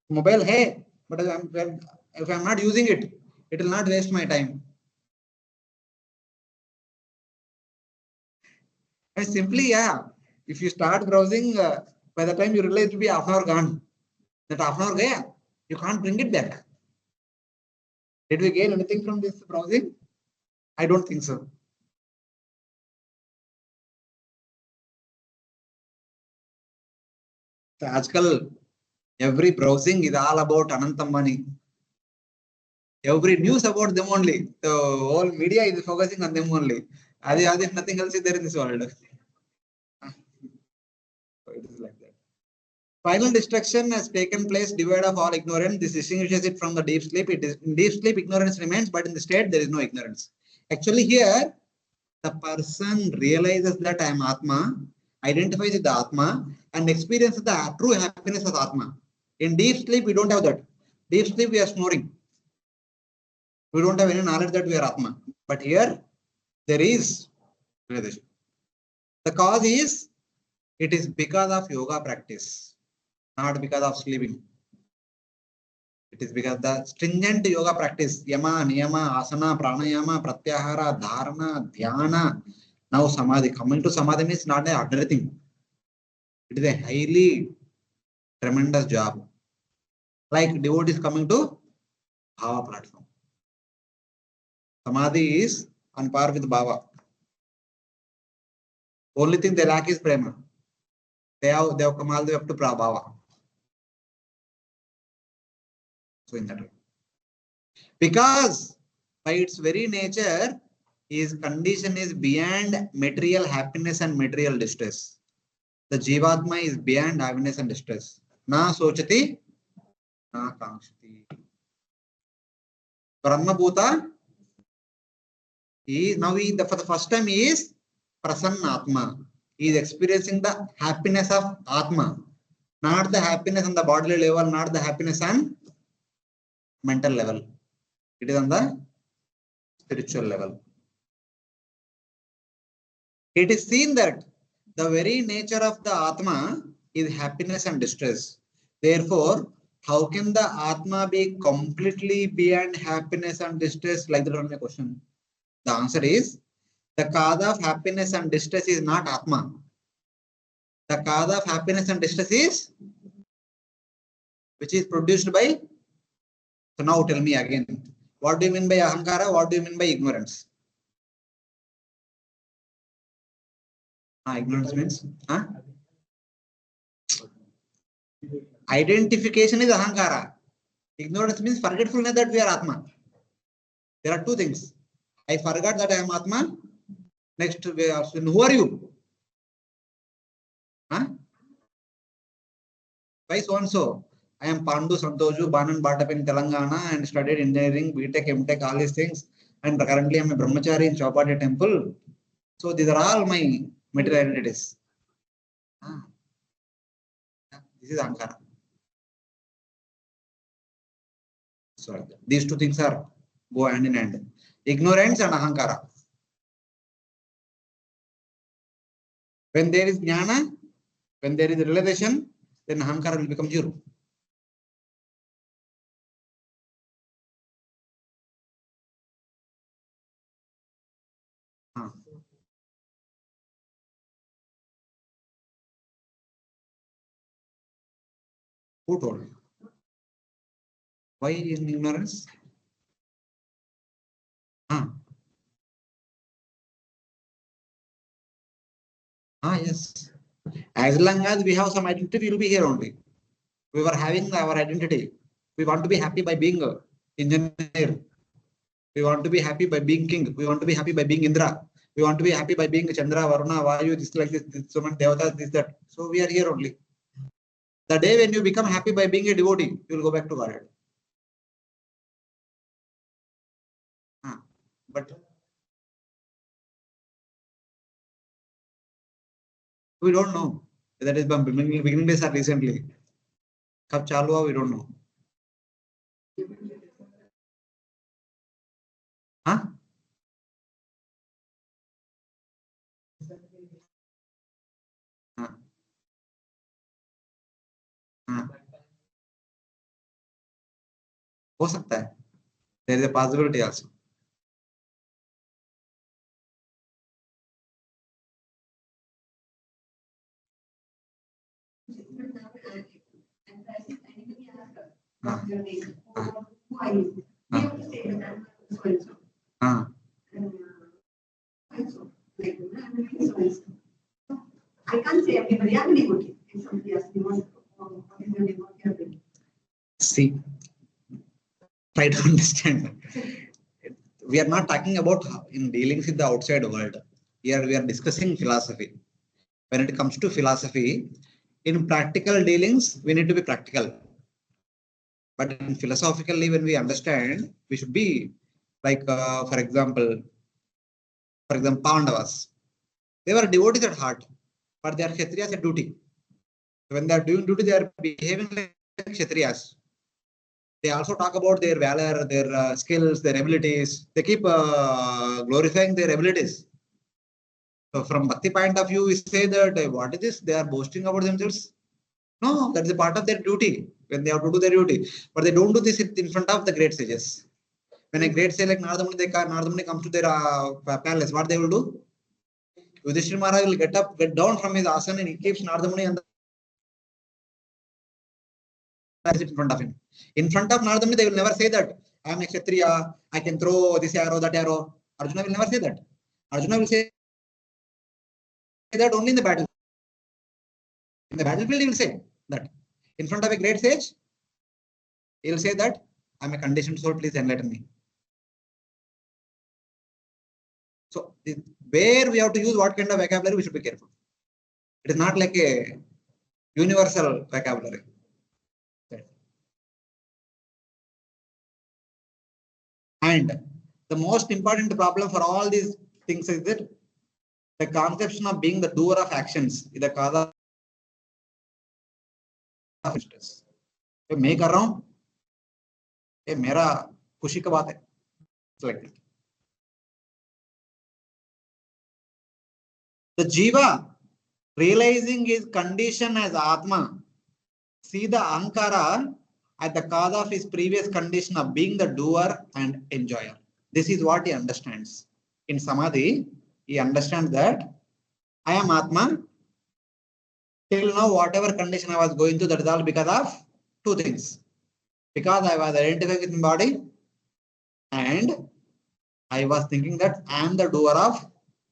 Mobile hai, but if I'm not using it, it will not waste my time. And simply, yeah, if you start browsing, by the time you realize it will be half an hour gone. That half an hour gaya, you can't bring it back. Did we gain anything from this browsing? I don't think so. So, आजकल every browsing is all about Anantam money. Every news about them only. So all media is focusing on them only. As if nothing else is there in this world. So it is like that. Final destruction has taken place, divide of all ignorance. This distinguishes it from the deep sleep. It is in deep sleep, ignorance remains, but in the state there is no ignorance. Actually, here the person realizes that I am Atma, identifies with the Atma, and experiences the true happiness of Atma. In deep sleep, we don't have that. Deep sleep, we are snoring. We don't have any knowledge that we are Atma. But here, there is realization. The cause is, it is because of yoga practice, not because of sleeping. It is because the stringent yoga practice, yama, niyama, asana, pranayama, pratyahara, dharana, dhyana, now samadhi. Coming to samadhi means not an ordinary thing. It is a highly tremendous job. Like devotees coming to Bhava platform. Samadhi is on par with Bhava. Only thing they lack is prema. They have come all the way up to Bhava. So in that way. Because by its very nature, his condition is beyond material happiness and material distress. The Jivatma is beyond happiness and distress. Na sochati, na kankshati. Brahma Bhuta is now for the first time he is Prasanna Atma. He is experiencing the happiness of Atma, not the happiness on the bodily level, not the happiness on mental level. It is on the spiritual level. It is seen that the very nature of the Atma is happiness and distress. Therefore, how can the Atma be completely beyond happiness and distress? Like that only question. The answer is the cause of happiness and distress is not Atma. The cause of happiness and distress is which is produced by. So now tell me again. What do you mean by ahankara? What do you mean by ignorance? Ignorance means identification is ahankara. Ignorance means forgetfulness that we are Atma. There are two things. I forgot that I am Atma. Next, who are you? Huh? Why so and so? I am Pandu Santoju, born and brought up in Telangana and studied engineering, BTech, MTech, all these things. And currently I am a brahmachari in Chowpatty temple. So these are all my material identities. This is Ankara. So these two things are go hand in hand. Ignorance and Ahankara. When there is Jnana, when there is realization, then Ahankara will become zero. Who told? Why in ignorance? Yes. As long as we have some identity, we will be here only. We were having our identity. We want to be happy by being an engineer. We want to be happy by being king. We want to be happy by being Indra. We want to be happy by being Chandra, Varuna, Vayu, this like this so many devatas, this, that. So we are here only. The day when you become happy by being a devotee, you will go back to Godhead. But we don't know. That is beginning days or recently. Kab chalu hua, we don't know. Huh? हो सकता है. There is a possibility also. हाँ, हाँ, I can't say everybody are devotee. If somebody asks me what is your devotee? See, try to understand. We are not talking about in dealings with the outside world. Here we are discussing philosophy. When it comes to philosophy, in practical dealings, we need to be practical. But in philosophically, when we understand, we should be like, for example, Pandavas. They were devotees at heart, but they are Kshatriyas at duty. When they are doing duty, they are behaving like Kshatriyas. They also talk about their valor, their skills, their abilities. They keep glorifying their abilities. So from Bhakti point of view, we say that what is this? They are boasting about themselves. No, that is a part of their duty when they have to do their duty. But they don't do this in front of the great sages. When a great sage like Narada Muni comes to their palace, what they will do? Yudhishthira Maharaj will get down from his asana, and he keeps Narada Muni and in front of him. In front of Narada Muni, they will never say that I am a Kshatriya, I can throw this arrow, that arrow. Arjuna will never say that. Arjuna will say that only in the battle. In the battlefield, he will say that. In front of a great sage, he will say that I am a conditioned soul, please enlighten me. So, where we have to use what kind of vocabulary, we should be careful. It is not like a universal vocabulary. And the most important problem for all these things is that the conception of being the doer of actions is the cause of stress. मैं कर रहा हूँ, ये मेरा खुशी का बात है. It's like that. The jiva realizing his condition as Atma, see the Ankara at the cause of his previous condition of being the doer and enjoyer. This is what he understands. In Samadhi, he understands that I am Atma. Till now, whatever condition I was going through, that is all because of two things. Because I was identified with my body and I was thinking that I am the doer of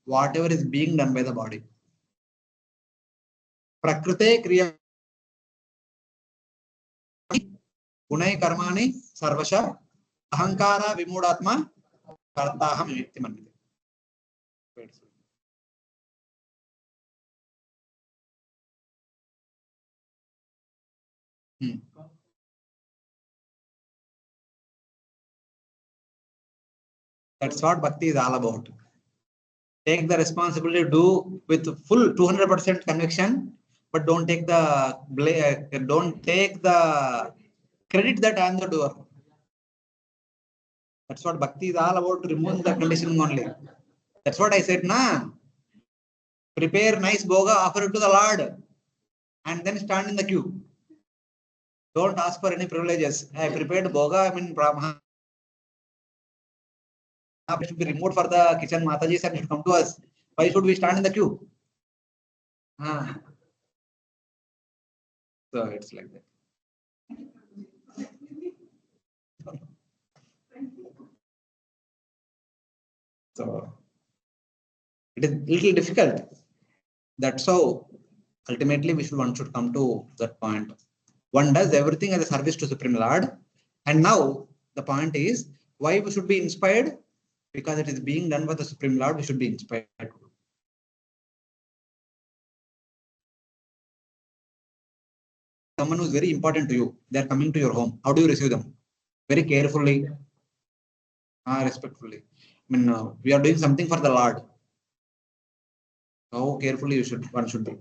whatever is being done by the body. Prakrite kriya gunai karmani sarvasha ahankara vimudatma kartaham yukti manite. That's what bhakti is all about. Take the responsibility, do with full 200% conviction, but don't take the credit that I am the doer. That's what bhakti is all about, to remove the conditioning only. That's what I said, na. Prepare nice bhoga, offer it to the Lord, and then stand in the queue. Don't ask for any privileges. I prepared bhoga, I mean, Brahma should be removed for the kitchen Matajis and should come to us. Why should we stand in the queue? So it's like that. So it is little difficult. That's how ultimately one should come to that point. One does everything as a service to Supreme Lord. And now the point is why we should be inspired? Because it is being done by the Supreme Lord, we should be inspired. Someone who is very important to you, they are coming to your home. How do you receive them? Very carefully, respectfully. I mean, we are doing something for the Lord. How carefully one should be.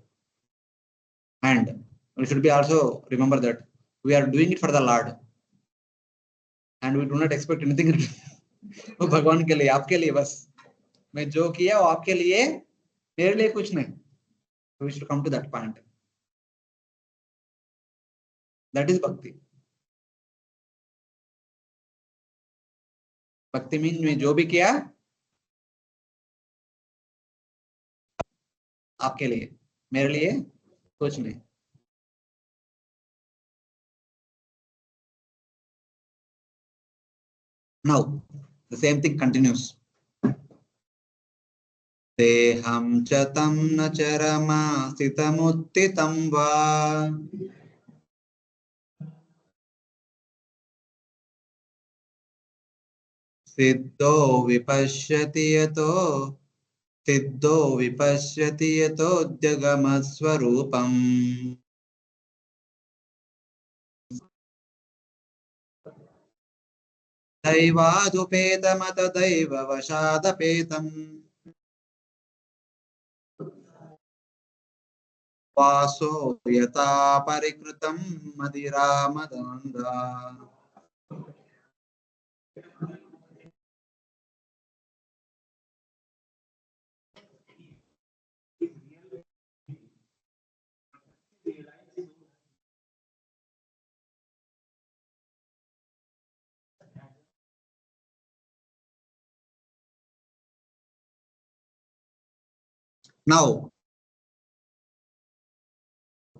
And we should be also remember that we are doing it for the Lord. And we do not expect anything. वो भगवान के लिए, आपके लिए बस. मैं जो किया वो आपके लिए, मेरे लिए कुछ नहीं. We should come to that point. That is bhakti. भक्ति मीन में जो भी किया आपके लिए, मेरे लिए कुछ नहीं. Now the same thing continues. Deham chatam na charama sitamuttitam va siddho vipashyati yato siddho vipashyati yato jagamaswarupam. दैवादुपेतमत दैववशादपेतम् वासो यथा परिकृतं मदिरामदान्धा. Now,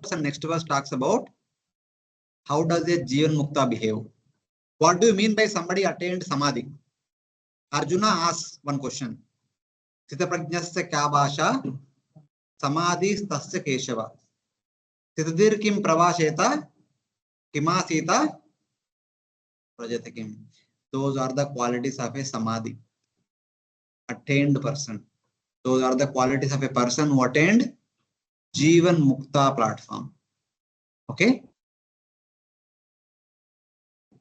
the next verse talks about how does a Jivan Mukta behave? What do you mean by somebody attained Samadhi? Arjuna asks one question. Sthita prajnasya kya bhasha? Samadhi tasya keshava. Sthitadir kim pravasheta? Kimasita prajate kim. Those are the qualities of a Samadhi, attained person. Those are the qualities of a person who attained Jivan Mukta platform. Okay?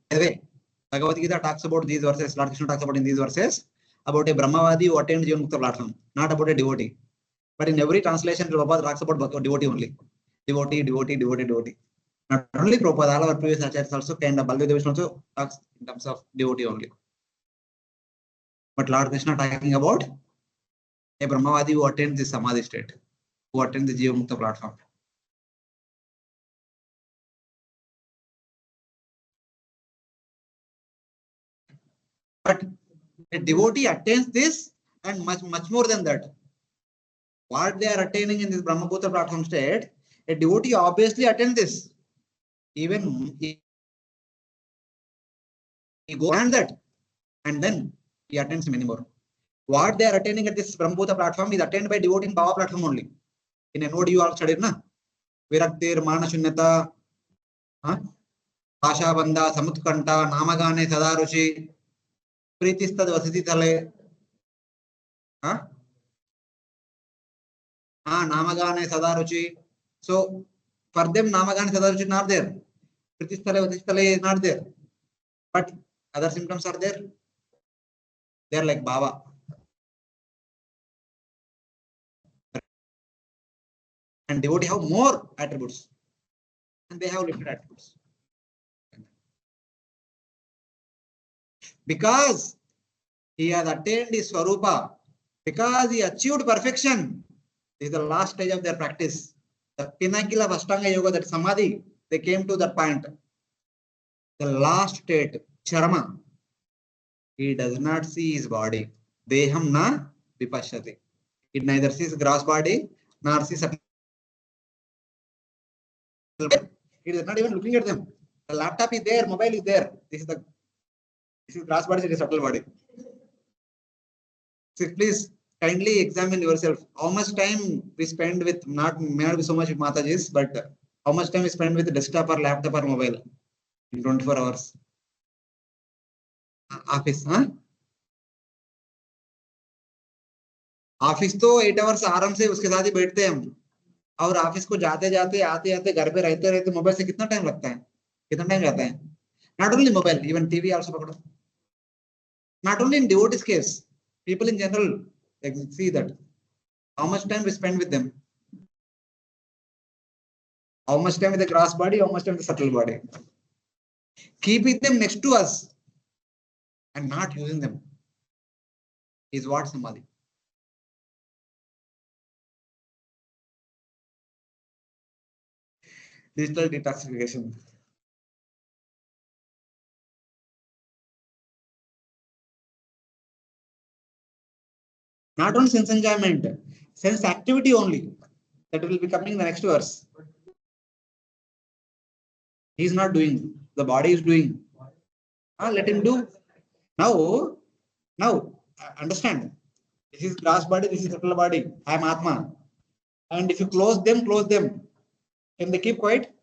Anyway, Bhagavad Gita talks about these verses, Lord Krishna talks about in these verses about a Brahmavadi who attained Jivan Mukta platform, not about a devotee. But in every translation, Prabhupada talks about devotee only. Devotee, devotee, devotee, devotee. Not only Prabhupada, all our previous acharyas also kind of Baldev Devish also talks in terms of devotee only. But Lord Krishna talking about a Brahmavadi who attained the Samadhi state, who attained the Jiva Mukta platform. But a devotee attains this and much more than that. What they are attaining in this Brahmaputra platform state, a devotee obviously attains this. Even he goes beyond that, and then he attains many more. What they are attaining at this Brahmaputra platform is attained by devotee in Bhava platform only. In NOD you all studied, na? Viraktir, Mana Shunyata, Asha Banda, Samutkanta, Namagane, Sadarushi, Pritistad Vasiti Thale, Namagane, Sadaruchi. So for them, Namagane, Sadaruchi is not there. Pritistale, Vasitale is not there. But other symptoms are there. They are like Bhava. And devotee have more attributes. And they have limited attributes. Because he has attained his Swarupa, because he achieved perfection. This is the last stage of their practice. The pinnacle of Ashtanga Yoga, that Samadhi, they came to that point. The last state, Charma, he does not see his body. Deham na vipashyati. It neither sees gross body nor sees subtle body. It is not even looking at them. The laptop is there, mobile is there. This is gross body, this is subtle body. So please kindly examine yourself. How much time we spend with, may not be so much with Matajis, but how much time we spend with desktop or laptop or mobile in 24 hours? Office, huh? Office तो 8 hours आराम से उसके साथ ही बैठते हैं हम, और office को जाते जाते आते आते घर पे रहते रहते मोबाइल से कितना टाइम लगता है, कितना टाइम जाता है. Not only mobile, even TV also पकड़ो. Not only in devotees case, people in general, see that how much time we spend with them, how much time with the gross body, how much time with the subtle body. Keeping them next to us and not using them is what Samadhi. Digital detoxification. Not on sense enjoyment, sense activity only. That will be coming in the next verse. He is not doing. The body is doing. Let him do. Now, understand. This is grass body. This is subtle body. I am Atma. And if you close them, close them. Can they keep quiet?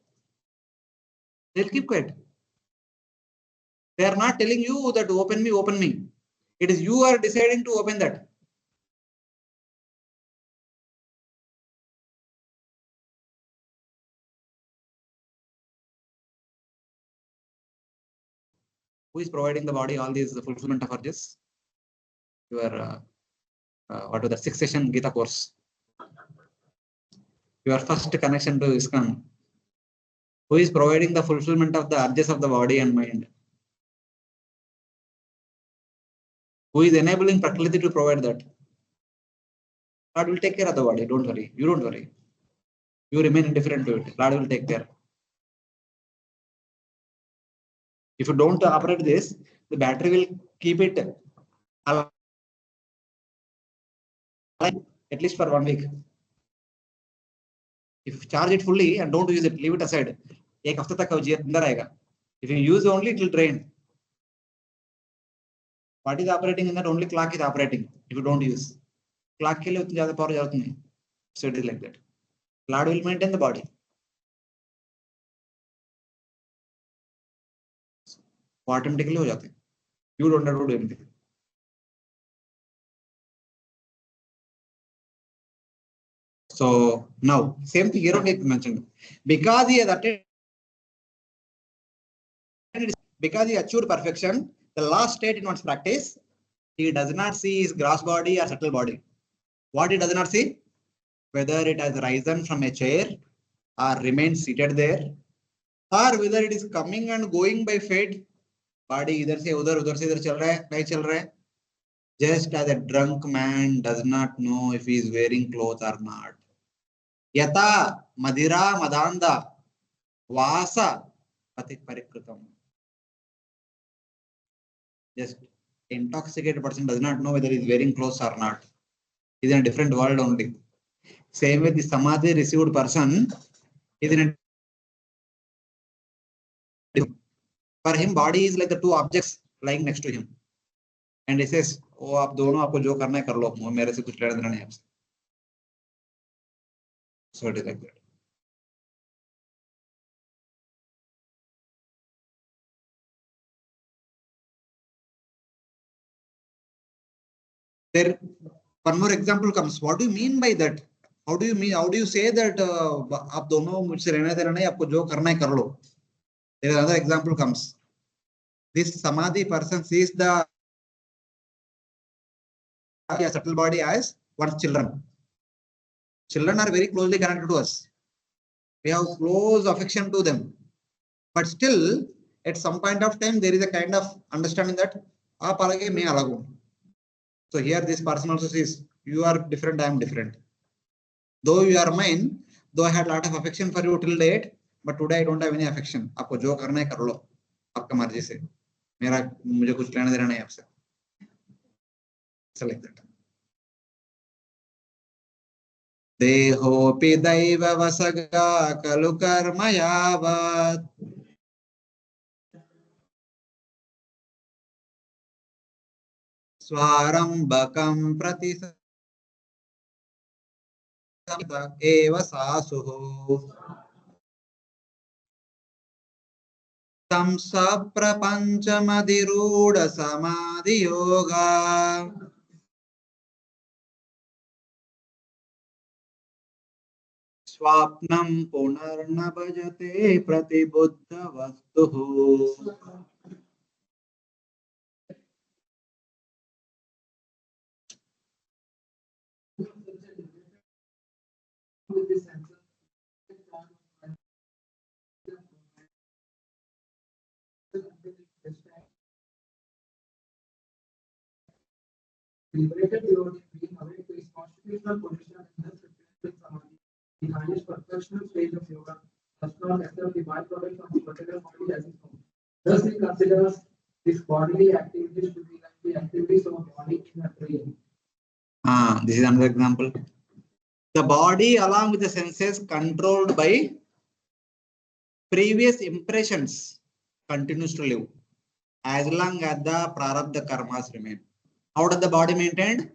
They'll keep quiet. They are not telling you that open me, open me. It is you are deciding to open that. Who is providing the body all these fulfillment of urges? Your what was the 6th session Gita course? Your first connection to ISKCON. Who is providing the fulfillment of the urges of the body and mind? Who is enabling Prakriti to provide that? Lord will take care of the body. Don't worry. You don't worry. You remain indifferent to it. Lord will take care. If you don't operate this, the battery will keep it alive at least for 1 week. If you charge it fully and don't use it, leave it aside. एक हफ्ते तक अंदर आएगा. If you use only, it will drain. What is operating in that? Only clock is operating. If you don't use clock, के लिए उतनी ज़्यादा power जरूरत नहीं. So it is like that. Lord will maintain the body. वो automatically हो जाते. You don't have to do anything. So now same thing here only mentioned. Because he has attained, because he achieved perfection, the last state in one's practice, he does not see his gross body or subtle body. What he does not see? Whether it has risen from a chair or remains seated there, or whether it is coming and going by fate. Body इधर से इधर चल रहा है, नहीं चल रहा है. Just as a drunk man does not know if he is wearing clothes or not. Yata madira madanda vasa patik parikritam. Just intoxicated person does not know whether he is wearing clothes or not. He is in a different world only. Same with the samadhi received person is in a, for him body is like the two objects lying next to him. And he says, "Oh, आप दोनों आपको जो करना है कर लो, मेरे से कुछ लेना देना नहीं आपसे." So it is like that. There, one more example comes. What do you mean by that? How do you mean? How do you say that? आप दोनों मुझसे लेना देना नहीं, आपको जो करना है कर लो. There is another example comes. This samadhi person sees the subtle body as one's children. Children are very closely connected to us. We have close affection to them. But still, at some point of time, there is a kind of understanding that aap alag hai, main alag hu. So here this person also says, you are different, I am different. Though you are mine, though I had a lot of affection for you till date, but today I don't have any affection. आपको जो करना है कर लो, आपका मर्जी से. मुझे कुछ लेना देना नहीं आपसे. So like that. देहोपि दैव वसगा खलु कर्म यावत्. स्वारंभकं प्रति एव सासुः. तं सप्रपञ्चमधिरूढ समाधियोगा. स्वाप्नं पुनर्न भजते प्रतिबुद्ध वस्तुः. Liberated devotee being awake to his constitutional position in this with samadhi, the highest perfectional stage of yoga, does not accept the byproduct of the material body as his own. Thus, he considers his bodily activities to be like the activities of a body in a dream. This is another example. The body along with the senses controlled by previous impressions continues to live as long as the prarabdha karmas remain. How does the body maintained?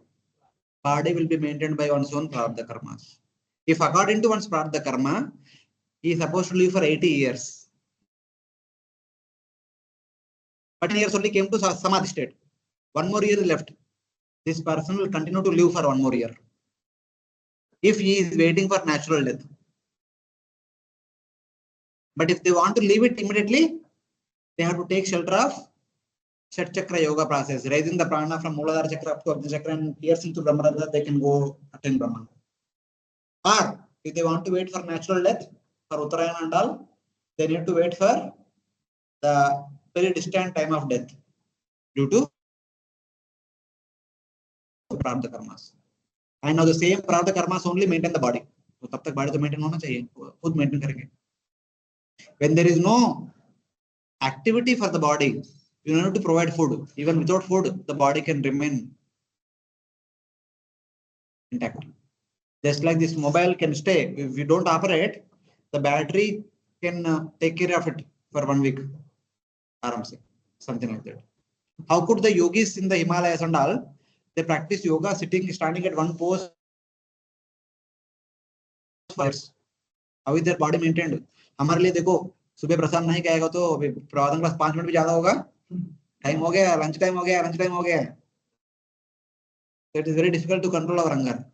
Body will be maintained by one's own prarabdha karmas. If according to one's prarabdha karma, he is supposed to live for 80 years. But 10 years only came to samadhi state. One more year is left. This person will continue to live for one more year. If he is waiting for natural death. But if they want to leave it immediately, they have to take shelter of Shat Chakra Yoga process, raising the prana from Muladhara Chakra up to Agni Chakra and pierce into Brahmarandha, they can go attain Brahman. Or if they want to wait for natural death, for Uttarayana and all, they need to wait for the very distant time of death due to Prarabdha karmas. And now the same Prarabdha karmas only maintain the body. So तब तक body तो maintain होना चाहिए, खुद maintain करेंगे. When there is no activity for the body, you need to provide food. Even without food, the body can remain intact. Just like this mobile can stay. If you don't operate, the battery can take care of it for 1 week. Something like that. How could the yogis in the Himalayas and all, they practice yoga sitting, standing at one pose for years? How is their body maintained? हमारे लिए देखो सुबह प्रसाद नहीं खाएगा तो Prabhatam class 5 minute भी ज्यादा होगा. टाइम हो गया, लंच टाइम हो गया, लंच टाइम हो गया. So it is very difficult to control our hunger.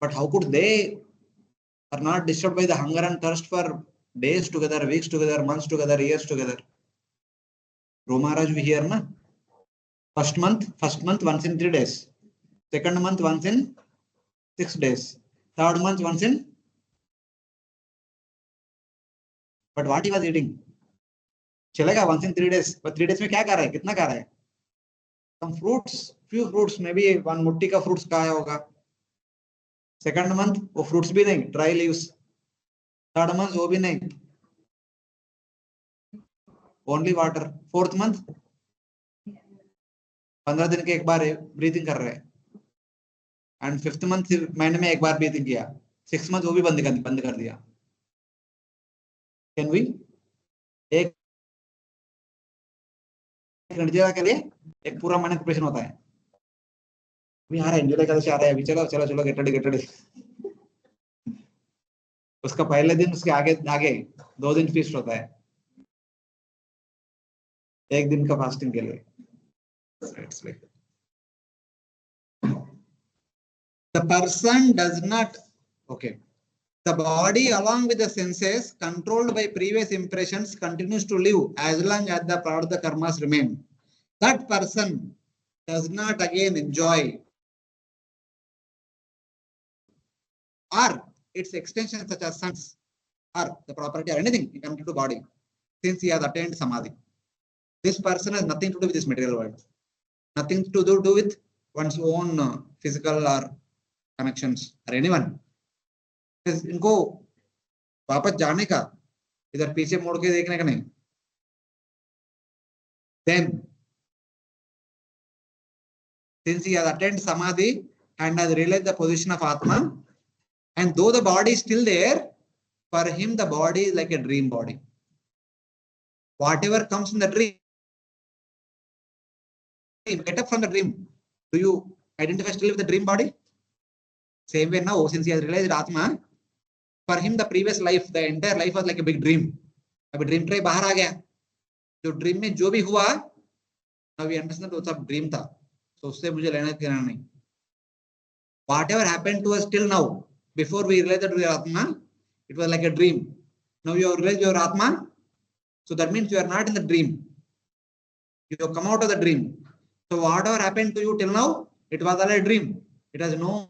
But how could they are not disturbed by the hunger and thirst for days together, weeks together, months together, years together? Romaraj we hear na? First month once in 3 days. Second month once in 6 days. Third month once in. But what he was eating? चलेगा once in 3 days. But 3 days में क्या खा रहा है? कितना खा रहा है? Some fruits, few fruits, maybe one मुट्ठी का fruits खाया होगा. Second month वो fruits भी नहीं, dry leaves. Third month वो भी नहीं, only water. Fourth month 15 दिन के एक बार ब्रीथिंग कर रहे हैं. एंड 5th मंथ महीने में एक बार ब्रीथिंग किया. 6th मंथ वो भी बंद कर दिया. कैन वी एक निर्जला के लिए एक पूरा महीना प्रिपरेशन होता है. अभी आ रहा है निर्जला कैसे आ रहा है, अभी चलो चलो चलो गेट रेडी. उसका पहले दिन उसके आगे आगे 2 दिन फीस्ट होता है, एक दिन का फास्टिंग के लिए. The person does not, okay. The body along with the senses controlled by previous impressions continues to live as long as the prarabdha karmas remain. That person does not again enjoy or its extensions such as sons or the property or anything connected to body since he has attained samadhi. This person has nothing to do with this material world. Nothing to do with one's own physical or connections or anyone. इनको वापस जाने का, इधर पीछे मोड़ के देखने का नहीं. Then, since he has attained samadhi and has realized the position of Atma, and though the body is still there, for him the body is like a dream body. Whatever comes in the dream, get up from the dream. Do you identify still with the dream body? Same way now, since he has realized Atma, for him the previous life, the entire life was like a big dream. अभी dream tray बाहर आ गया, जो dream में जो भी हुआ, now we understand वो सब ड्रीम था, तो उससे मुझे लेना देना नहीं. Whatever happened to us till now, before we realized that we are Atma, it was like a dream. Now you have realized you are Atma, so that means you are not in the dream. You have come out of the dream. So whatever happened to you till now, it was all a dream. It has no,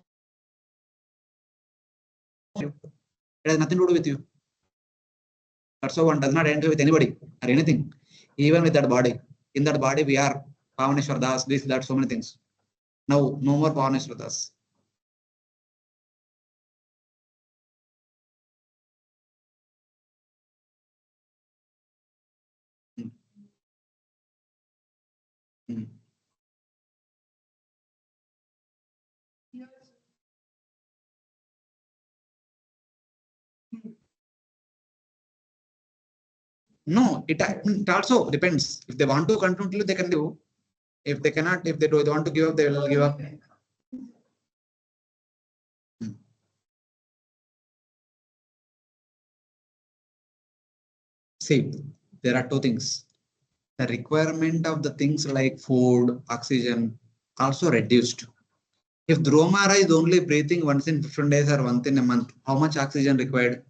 it has nothing to do with you. That's why one does not enter with anybody or anything, even with that body. In that body, we are Pavaneshwar Das, this, that, so many things. Now, no more Pavaneshwar Das. No, it also depends. If they want to continue to live, they can live. If they cannot, if they don't want to give up, they will give up. Hmm. See, there are two things. The requirement of the things like food, oxygen also reduced. If Dromara is only breathing once in 15 days or once in a month, how much oxygen required?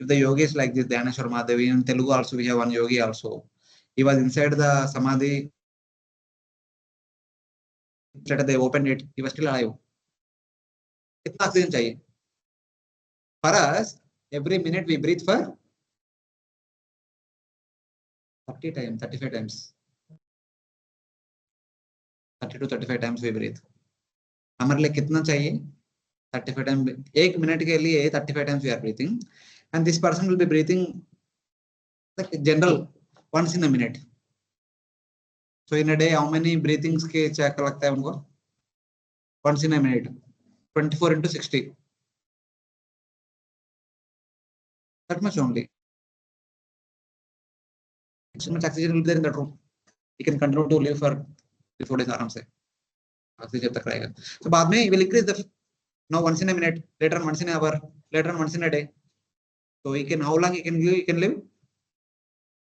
If the yogi is like this, Dhaneshwar Mahadevi, in Telugu also we have one yogi also. He was inside the Samadhi, later they opened it, he was still alive. कितना oxygen चाहिए? For us, every minute we breathe for 30 times, 35 times. 30 to 35 times we breathe. हमारे लिए कितना चाहिए? 35 times. एक minute के लिए 35 times we are breathing. And this person will be breathing like general once in a minute. So in a day, how many breathings के check लगता है उनको? Once in a minute. 24 into 60. That much only. So much oxygen will be there in that room. He can continue to live for 4 days आराम से. Oxygen तक रहेगा. So बाद में he will increase the now once in a minute, later on once in an hour, later on once in a day. So he can how long he can live?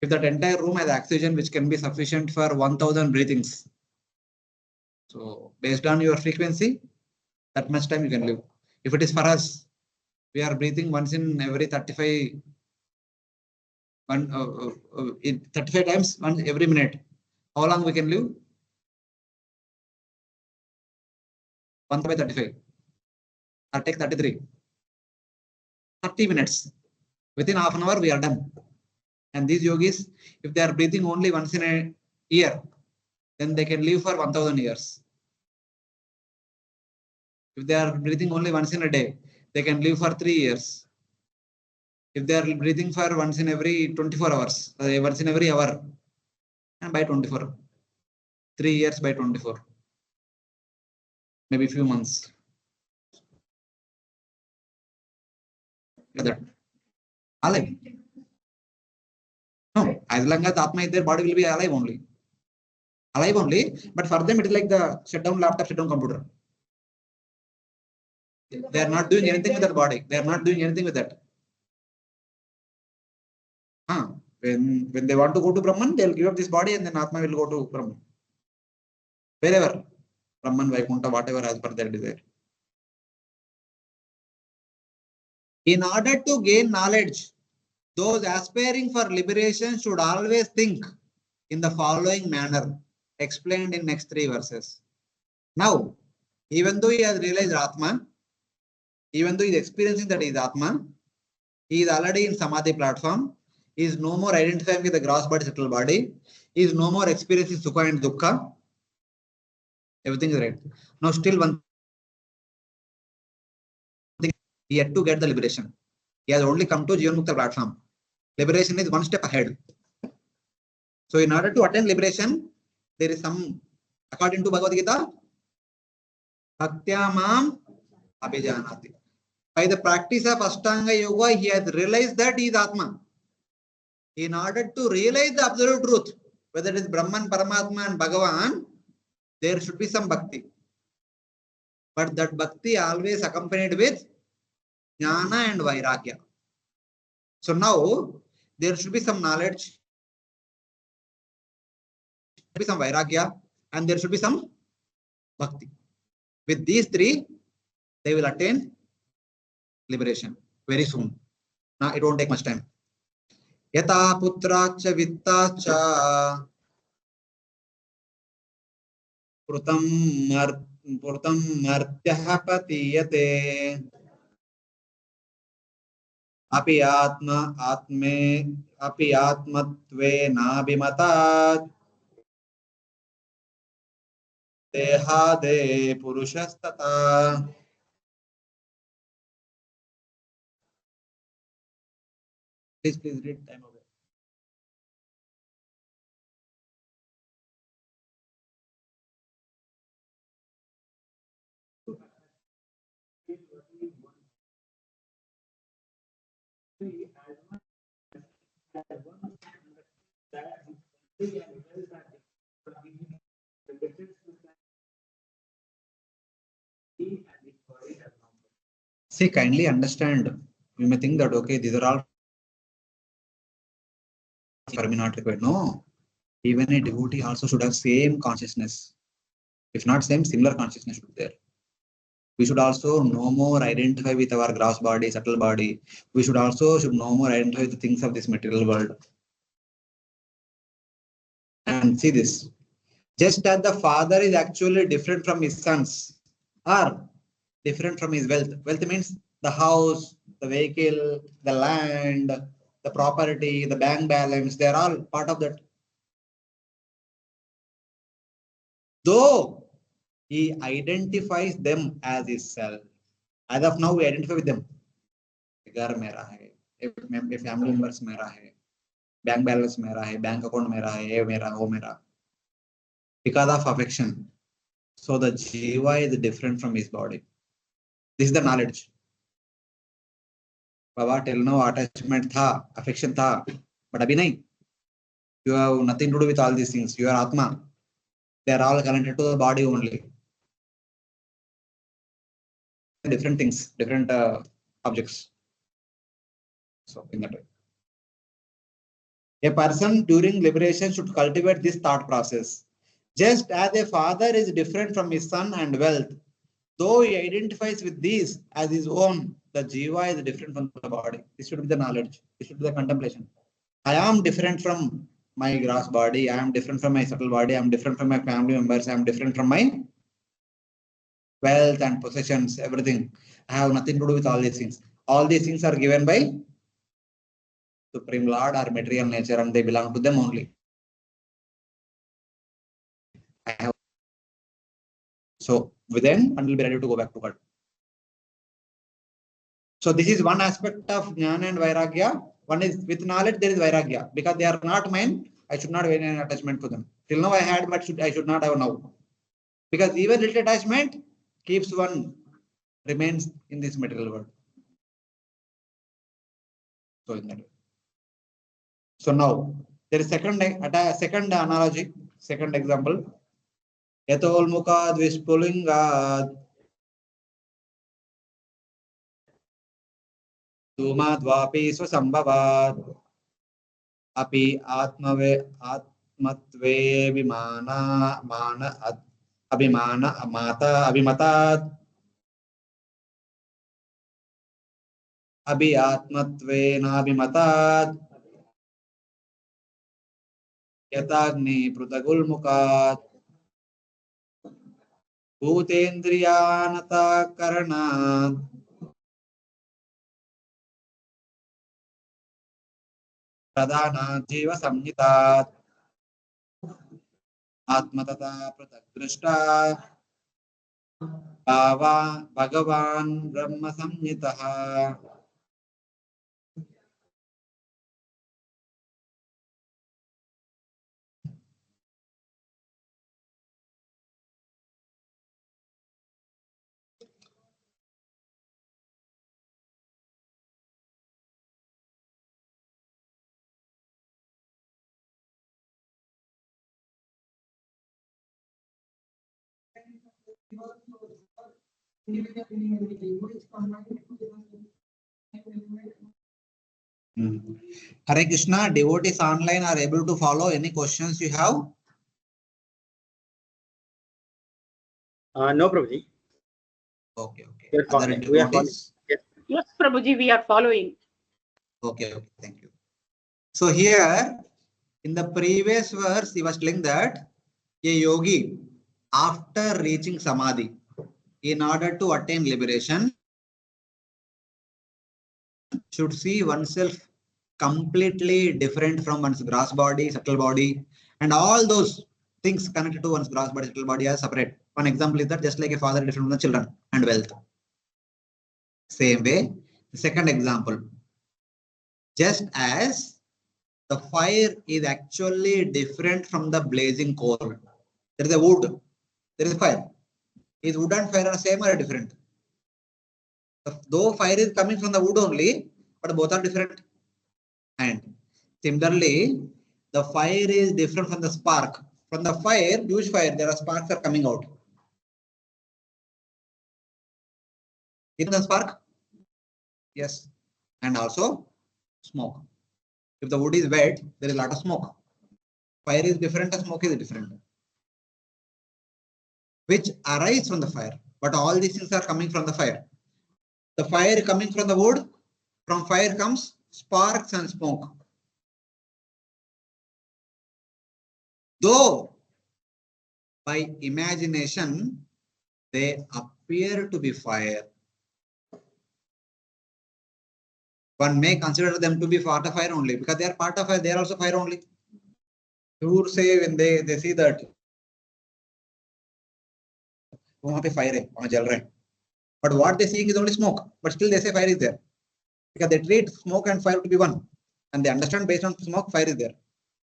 If that entire room has oxygen which can be sufficient for 1000 breathings. So based on your frequency, that much time you can live. If it is for us, we are breathing once in every 35 35 times once every minute. How long we can live? 1 by 35. Or take 33. 30 minutes. Within half an hour, we are done. And these yogis, if they are breathing only once in a year, then they can live for 1000 years. If they are breathing only once in a day, they can live for 3 years. If they are breathing for once in every 24 hours, once in every hour, and by 24, 3 years by 24, maybe few months. Like that. Alive. No, as long as Atma is there, body will be alive only. Alive only, but for them it is like the shutdown laptop, shutdown computer. They are not doing anything with that body. They are not doing anything with that. When they want to go to Brahman, they will give up this body and then Atma will go to Brahman. Wherever. Brahman, Vaikuntha, whatever as per their desire. In order to gain knowledge, those aspiring for liberation should always think in the following manner, explained in next 3 verses. Now, even though he has realized Atma, even though he is experiencing that he is Atma, he is already in Samadhi platform. He is no more identifying with the gross body, subtle body. He is no more experiencing Sukha and Dukkha. Everything is right. Now, still one thing, he had to get the liberation. He has only come to Jivan Mukta platform. Liberation is one step ahead. So, in order to attain liberation, there is some, according to Bhagavad Gita, Bhaktyamam Abhijanati. By the practice of Ashtanga Yoga, he has realized that he is Atma. In order to realize the absolute truth, whether it is Brahman, Paramatma, and Bhagavan, there should be some bhakti. But that bhakti always accompanied with jnana and vairagya. So now there should be some knowledge, there should be some vairagya, and there should be some bhakti. With these three, they will attain liberation very soon. Now it won't take much time. Yata putracha vittacha prutam martyah patiyate अपि आत्मत्वेनाभिमतात् देहादे पुरुषस्तथा. Please read time away. See, kindly understand. You may think that okay, these are all for me not required. No, even a devotee also should have same consciousness. If not same, similar consciousness should be there. We should also no more identify with our gross body, subtle body. We should also no more identify with the things of this material world. And see this. Just as the father is actually different from his sons, or different from his wealth. Wealth means the house, the vehicle, the land, the property, the bank balance. They are all part of that. Though he identifies them as his self. As of now, we identify with them. घर मेरा है, family members मेरा है, bank balance मेरा है, bank account मेरा है, ये मेरा, वो मेरा. Because of affection. So the jiva is different from his body. This is the knowledge. Baba, till now attachment tha, affection tha, but abhi nahi. You have nothing to do with all these things. You are Atma. They are all connected to the body only. Different things, different objects. So in that way. A person during liberation should cultivate this thought process. Just as a father is different from his son and wealth, though he identifies with these as his own, the jiva is different from the body. This should be the knowledge. This should be the contemplation. I am different from my gross body. I am different from my subtle body. I am different from my family members. I am different from my wealth and possessions, everything. I have nothing to do with all these things. All these things are given by Supreme Lord or material nature and they belong to them only. I have. So within and will be ready to go back to God. So this is one aspect of Jnana and Vairagya. One is with knowledge, there is Vairagya. Because they are not mine, I should not have any attachment to them. Till now I had, but I should not have now. Because even little attachment keeps one remains in this material world. So in that way. So now there is second analogy, second example. Yatolmukad vispulingad Dhumadvapi swasambhavad api atmatve mana abhimana mata abhimatad abhiatmatvena abhimatad yatagni prutagulmukat bhutendriyanata karanat pradhanat jiva samhitat atmatata pratagdrishta Bhagavan Brahma Samhitaha. Hare Krishna, devotees online are able to follow. Any questions you have? No, Prabhuji. Okay, okay. We are Other following. We are following. devotees? Yes, Prabhuji, we are following. Okay, okay, thank you. So here, in the previous verse, he was telling that a yogi, after reaching samadhi, in order to attain liberation, should see oneself completely different from one's gross body, subtle body, and all those things connected to one's gross body, subtle body are separate. One example is that just like a father different from the children and wealth. Same way, the second example, just as the fire is actually different from the blazing coal. There is a wood, there is fire. Is wood and fire are same or different? Though fire is coming from the wood only, but both are different. And similarly, The fire is different from the spark. From the fire, huge fire, there are sparks are coming out. In the spark? Yes. And also smoke. If the wood is wet, there is a lot of smoke. Fire is different, smoke is different. Which arise from the fire. But all these things are coming from the fire. The fire coming from the wood, from fire comes sparks and smoke. Though by imagination, they appear to be fire. One may consider them to be part of fire only because they are part of fire, they are also fire only. You would say when they see that fire, but what they see is only smoke, but still they say fire is there because they treat smoke and fire to be one and they understand based on smoke, fire is there.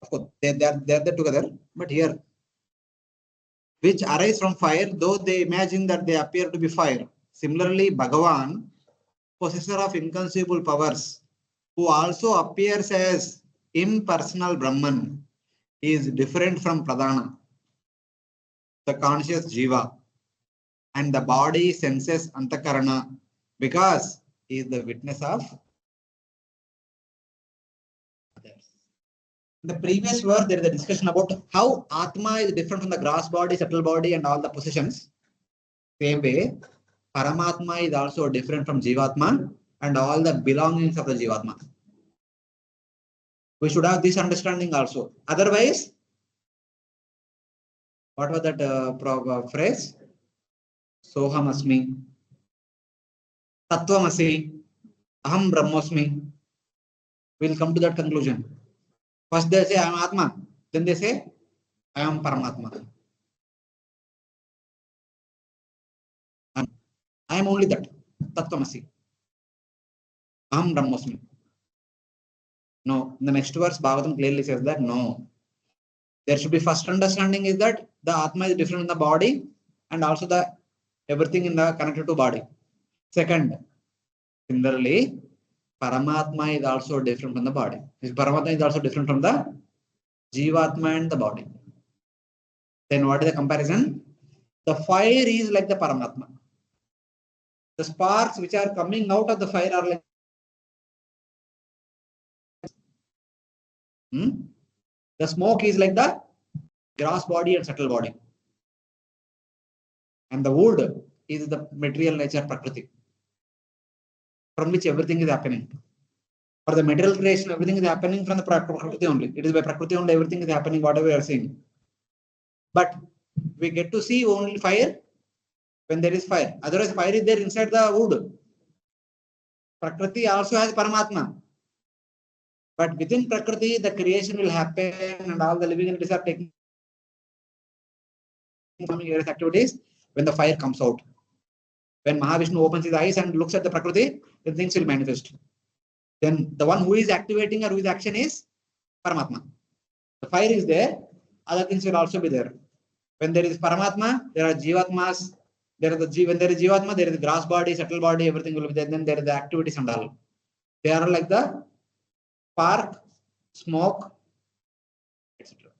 Of course, they are there together, but here, which arise from fire, though they imagine that they appear to be fire. Similarly, Bhagavan, possessor of inconceivable powers, who also appears as impersonal Brahman, is different from Pradhana, the conscious Jiva, and the body senses Antakarana, because he is the witness of others. In the previous verse, there is a discussion about how Atma is different from the gross body, subtle body, and all the possessions. Same way, Paramatma is also different from Jivatma and all the belongings of the Jivatma. We should have this understanding also. Otherwise, what was that phrase? Soham asmi, Tattvam asi, Aham Brahmosmi. We'll come to that conclusion. First they say I am Atma, then they say I am Paramatma. I am only that. Tattvam asi. Aham Brahmosmi. No, in the next verse, Bhagavatam clearly says that no. There should be first understanding is that the Atma is different in the body and also the everything in the connected to body. Second, similarly, Paramatma is also different from the body. This Paramatma is also different from the Jivatma and the body. Then what is the comparison? The fire is like the Paramatma. The sparks which are coming out of the fire are like the smoke is like the gross body and subtle body. And the wood is the material nature Prakriti, from which everything is happening. For the material creation, everything is happening from the Prakriti only. It is by Prakriti only everything is happening, whatever we are seeing. But we get to see only fire when there is fire. Otherwise, fire is there inside the wood. Prakriti also has Paramatma. But within Prakriti, the creation will happen and all the living entities are taking various activities when the fire comes out. When Mahavishnu opens his eyes and looks at the Prakriti, then things will manifest. Then the one who is activating or who is action is Paramatma. The fire is there, other things will also be there. When there is Paramatma, there are Jivatmas. When there is Jivatma, there is grass body, subtle body, everything will be there. Then there is the activities and all. They are like the spark, smoke, etc.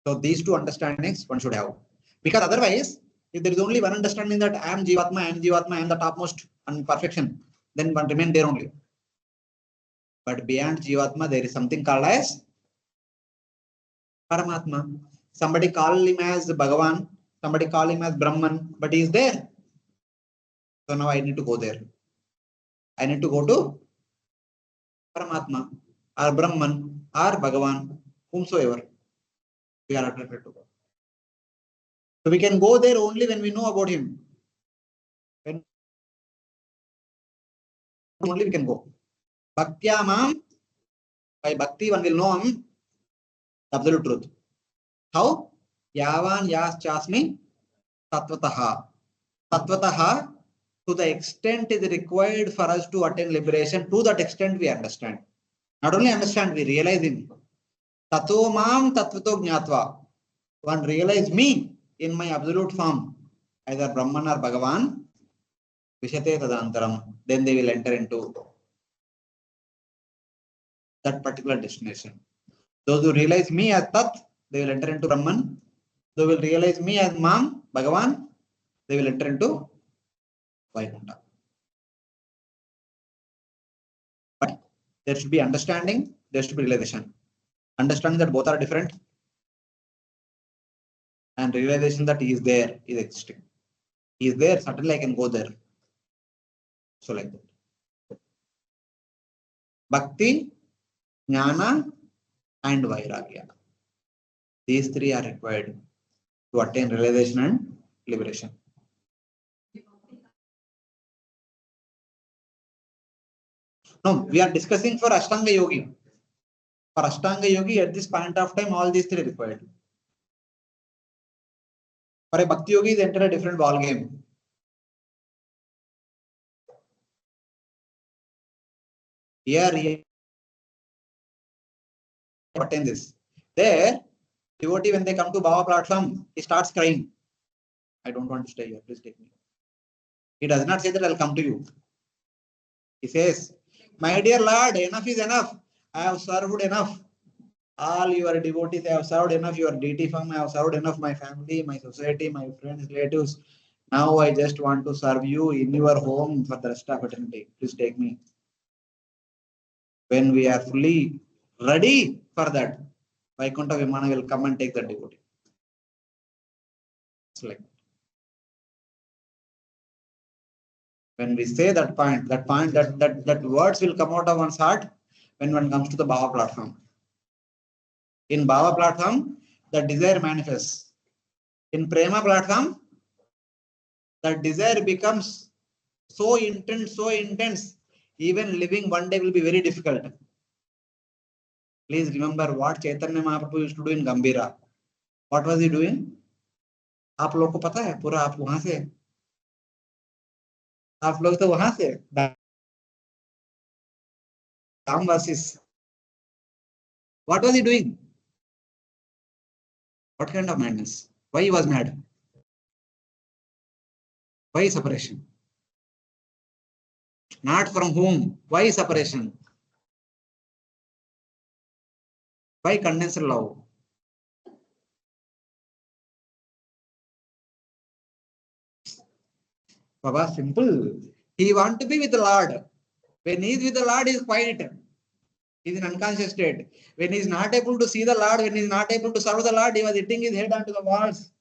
So these two understandings one should have. Because otherwise, if there is only one understanding that I am Jivatma, I am the topmost and perfection, then one remain there only. But beyond Jivatma, there is something called as Paramatma. Somebody call him as Bhagavan, somebody call him as Brahman, but he is there. So now I need to go there. I need to go to Paramatma or Brahman or Bhagavan, whomsoever we are attracted to. So we can go there only when we know about him. When only we can go. Bhaktyamam, by bhakti one will know him, absolute truth. How? Yavan yas chasmi tatvataha. Tatvataha, to the extent is required for us to attain liberation, to that extent we understand. Not only understand, we realize him. Tato mam tatvato jnatva. One realize me in my absolute form, either Brahman or Bhagavan. Vishate Tadantaram. Then they will enter into that particular destination. Those who realize me as Tat, they will enter into Brahman. Those who will realize me as Mam, Bhagavan, they will enter into Vaikuntha. But there should be understanding, there should be realization. Understanding that both are different and realization that he is there, is existing. He is there, certainly I can go there. So like that. Bhakti, Jnana and Vairagya. These three are required to attain realization and liberation. No, we are discussing for Ashtanga Yogi. For Ashtanga Yogi, at this point of time, all these three are required. For a Bhakti Yogi, they enter a different ball game. Here, he attain this. There, devotee, when they come to Baba platform, he starts crying. I don't want to stay here. Please take me. He does not say that I'll come to you. He says, my dear Lord, enough is enough. I have served enough. All your devotees, I have served enough. Your deity firm, I have served enough. My family, my society, my friends, relatives. Now I just want to serve you in your home for the rest of eternity. Please take me. When we are fully ready for that, Vaikuntha Vimana will come and take the devotee. It's like when we say that words will come out of one's heart when one comes to the Bhava platform. In Bhava platform, the desire manifests. In Prema platform, the desire becomes so intense, even living one day will be very difficult. Please remember what Chaitanya Mahaprabhu used to do in Gambhira. What was he doing? आप लोग को पता है पूरा आप वहां से आप लोग तो वहां से Damvasis. What was he doing? What kind of madness? Why he was mad? Why separation? Not from whom? Why separation? Why condensed love? Baba, simple. He want to be with the Lord. When he is with the Lord, he is quiet. He is in unconscious state. When he is not able to see the Lord, when he is not able to serve the Lord, he was hitting his head onto the walls.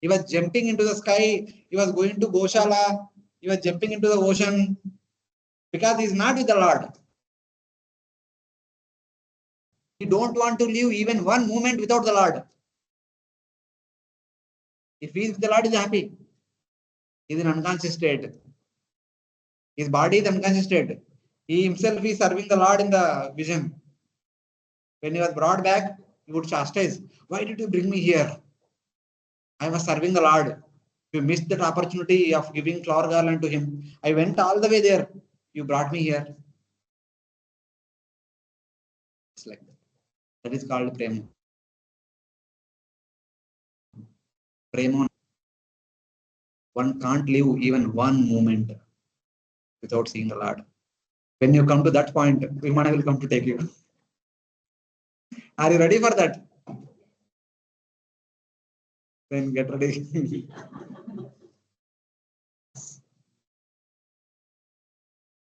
He was jumping into the sky. He was going to Goshala. He was jumping into the ocean. Because he is not with the Lord. He don't want to live even one moment without the Lord. If he is with the Lord, he is happy. He is in unconscious state. His body is unconscious state. He himself is serving the Lord in the vision. When he was brought back, he would chastise. Why did you bring me here? I was serving the Lord. You missed that opportunity of giving flower garland to him. I went all the way there. You brought me here. It's like that. That is called prema. Prema. One can't live even one moment without seeing the Lord. When you come to that point, Vimana will come to take you. Are you ready for that? Then get ready.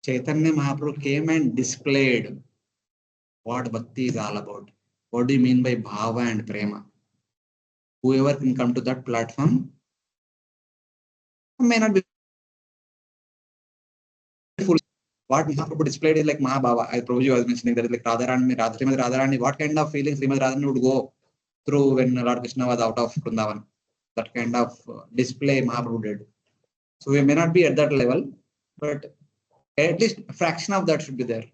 Chaitanya Mahaprabhu came and displayed what bhakti is all about. What do you mean by bhava and prema? Whoever can come to that platform may not be full. What Mahaprabhu displayed is like Mahabhava. As Prabhuji was mentioning, that is like Radharani. What kind of feelings Srimad Radharani would go through when Lord Krishna was out of Vrindavan? That kind of display Mahaprabhu did. So we may not be at that level, but at least a fraction of that should be there.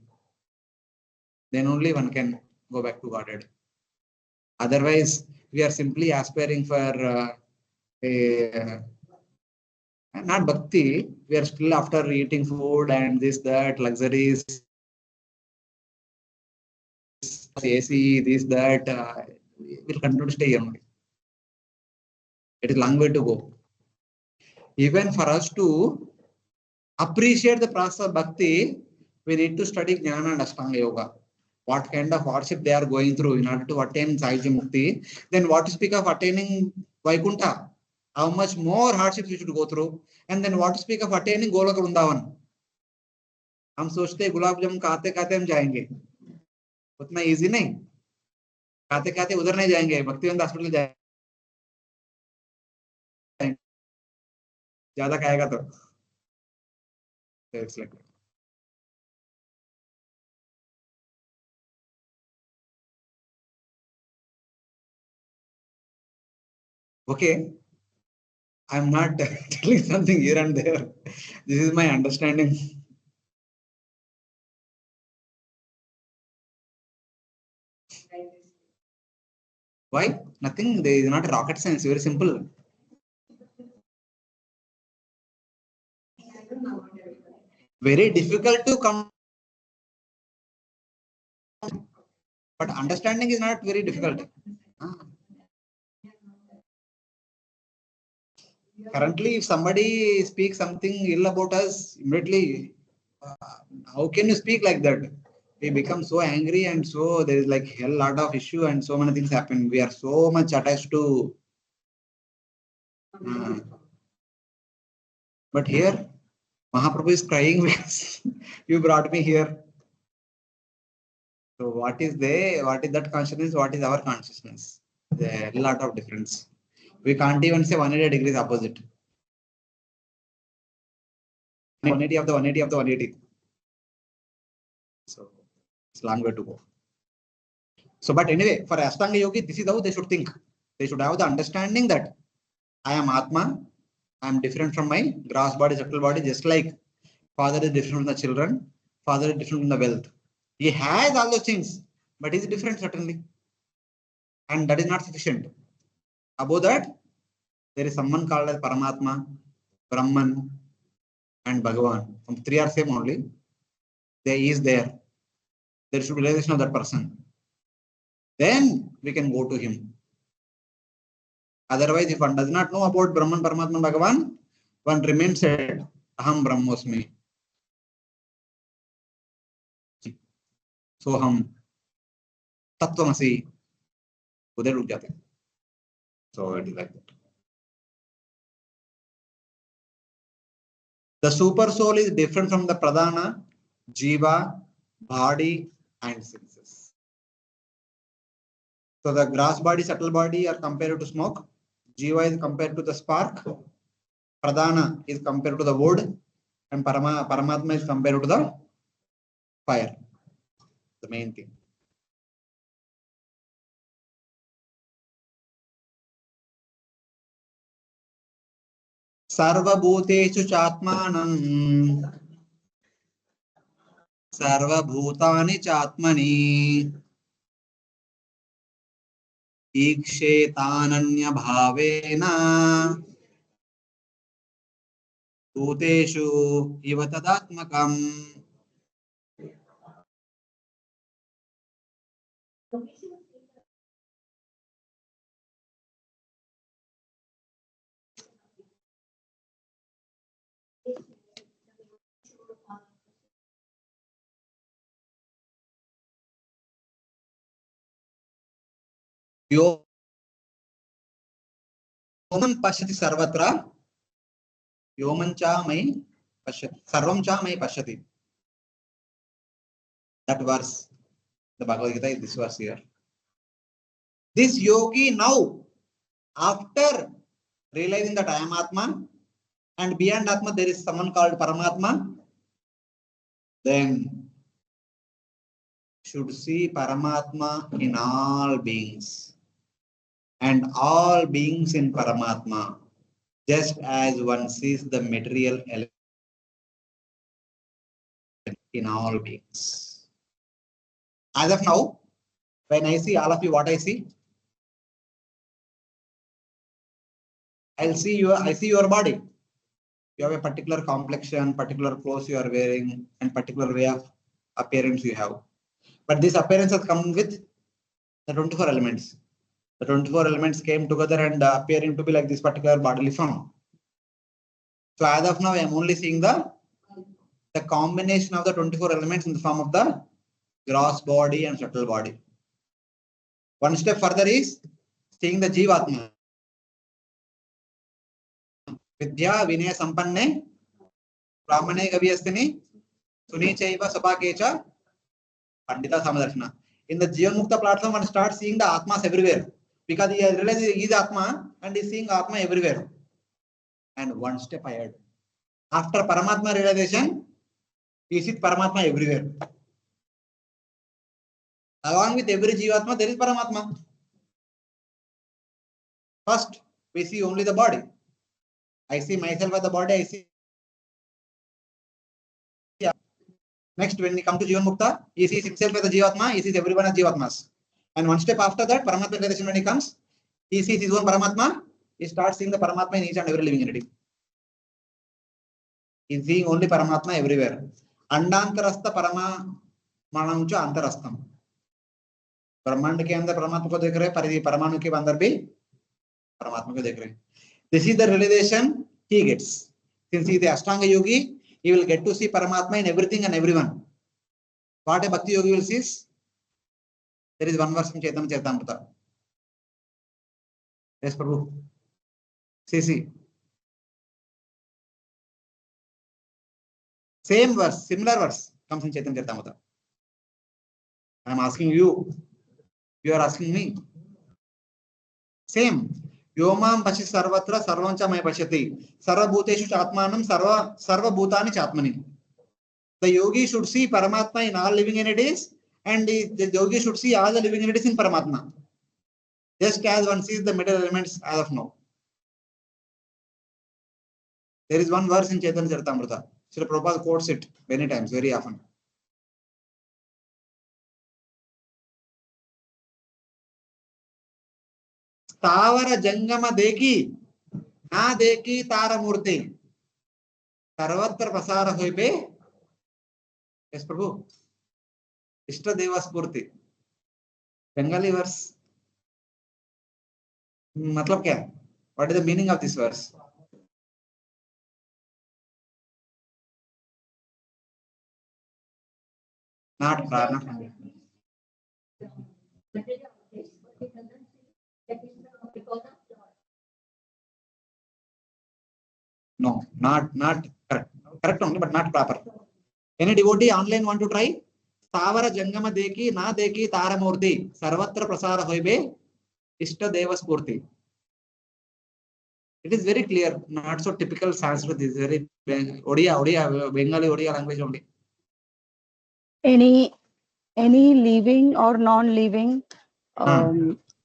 Then only one can go back to Godhead. Otherwise, we are simply aspiring for not bhakti. We are still after eating food and this, that, luxuries, AC, this, that. We'll continue to stay here only. It is a long way to go. Even for us to appreciate the process of bhakti, we need to study Jnana and Ashtanga Yoga. What kind of hardship they are going through in order to attain Sayujya Mukti. Then what to speak of attaining Vaikuntha? How much more hardships we should go through? And then what to speak of attaining Golok Vrindavan? हम सोचते गुलाब जामुन खाते खाते हम जाएंगे, उतना easy नहीं, खाते खाते उधर नहीं जाएंगे, भक्तिवंत हॉस्पिटल जाएंगे, ज्यादा खाएगा तो it's like that. Okay, I'm not telling something here and there. This is my understanding. Why? Nothing. There is not rocket science. Very simple. Very difficult to come, but understanding is not very difficult. Ah. Currently, if somebody speaks something ill about us, immediately, how can you speak like that? We become so angry, and so there is like hell lot of issue, and so many things happen. We are so much attached to. But here, Mahaprabhu is crying because you brought me here. So what is there? What is that consciousness? What is our consciousness? There is a lot of difference. We can't even say 180 degrees opposite. 180 of the 180 of the 180. So it's a long way to go. So, but anyway, for Ashtanga Yogi, this is how they should think. They should have the understanding that I am Atma. I am different from my gross body, subtle body, just like father is different from the children, father is different from the wealth. He has all those things, but he is different certainly. And that is not sufficient. Above that, there is someone called as Paramatma, Brahman, and Bhagavan. From three are same only. There is there. There should be realization of that person. Then we can go to him. Otherwise, if one does not know about Brahman, Paramatma, Bhagavan, one remains said, Aham Brahmosmi. Soham. Tattvamasi. Udhar ruk jate. So it is like that. The super soul is different from the pradhana, jiva, body, and senses. So the gross body, subtle body are compared to smoke. Jiva is compared to the spark. Pradhana is compared to the wood. And Paramatma is compared to the fire. The main thing. Sarvabhuteshu chatmanam. Sarvabhutani chatmani. Ikshetananya bhavena. Bhuteshu iva tadatmakam. Yoman pashyati sarvatra. Yoman cha mai pashyati. Sarvam cha mai pashyati. That verse, the Bhagavad Gita is this verse here. This yogi now, after realizing that I am Atma, and beyond Atma there is someone called Paramatma, then should see Paramatma in all beings, and all beings in Paramatma, just as one sees the material element in all beings. As of now, when I see all of you, what I see? I see your body. You have a particular complexion, particular clothes you are wearing, and particular way of appearance you have. But this appearance has come with the 24 elements. The 24 elements came together and appearing to be like this particular bodily form. So as of now, I am only seeing the combination of the 24 elements in the form of the gross body and subtle body. One step further is seeing the Jivatma. Vidya Vinaya Sampanne Brahmane Gavyastini Sunichaiva Sapakecha Pandita Samadarshana. In the Jivan Mukta platform, one starts seeing the Atmas everywhere. Because he realizes he is Atma and is seeing Atma everywhere. And one step ahead. After Paramatma realization, he sees Paramatma everywhere. Along with every Jivatma, there is Paramatma. First, we see only the body. I see myself as the body, I see. Next, when we come to Jivan Mukta, he sees himself as the Jivatma, he sees everyone as Jivatmas. And one step after that, Paramatma realization, when he comes, he sees his own Paramatma, he starts seeing the Paramatma in each and every living entity. He is seeing only Paramatma everywhere. Andantarastha Paramanamcha Antarastham. ब्रह्मांड के अंदर परमात्मा को देख रहे हैं, परिधि परमाणु के अंदर भी परमात्मा को देख रहे हैं. This is the realization he gets. Since he is the Ashtanga yogi, he will get to see Paramatma in everything and everyone. What a Bhakti yogi will see? There is one verse in Chaitanya Charitamrita. Yes, Prabhu. See. Same verse, similar verse comes in Chaitanya Charitamrita. I am asking you. You are asking me. Same. Yomam pashi sarvatra sarvancha may pashati. Sarva bhuteshu chatmanam sarva bhutani chatmani. The yogi should see Paramatma in all living entities, and the yogi should see all the living entities in Paramatma. Just as one sees the middle elements as of now. There is one verse in Chaitanya Charitamrita. Srila Prabhupada quotes it many times, very often. Stavara jangama deki, na deki tara murti. Sarvatra prasara hoibe. Yes, Prabhu. Ishta Deva Spurti. Bengali verse. Matlab kya? What is the meaning of this verse? Not prana. No, not correct. Correct only, but not proper. Any devotee online want to try? Stavara jangama deki, na deki taramurti. Sarvatra prasara hoibe. Ishta Deva Spurti. It is very clear, not so typical Sanskrit. This is very Odia, Bengali Odia language only. Any living or non-living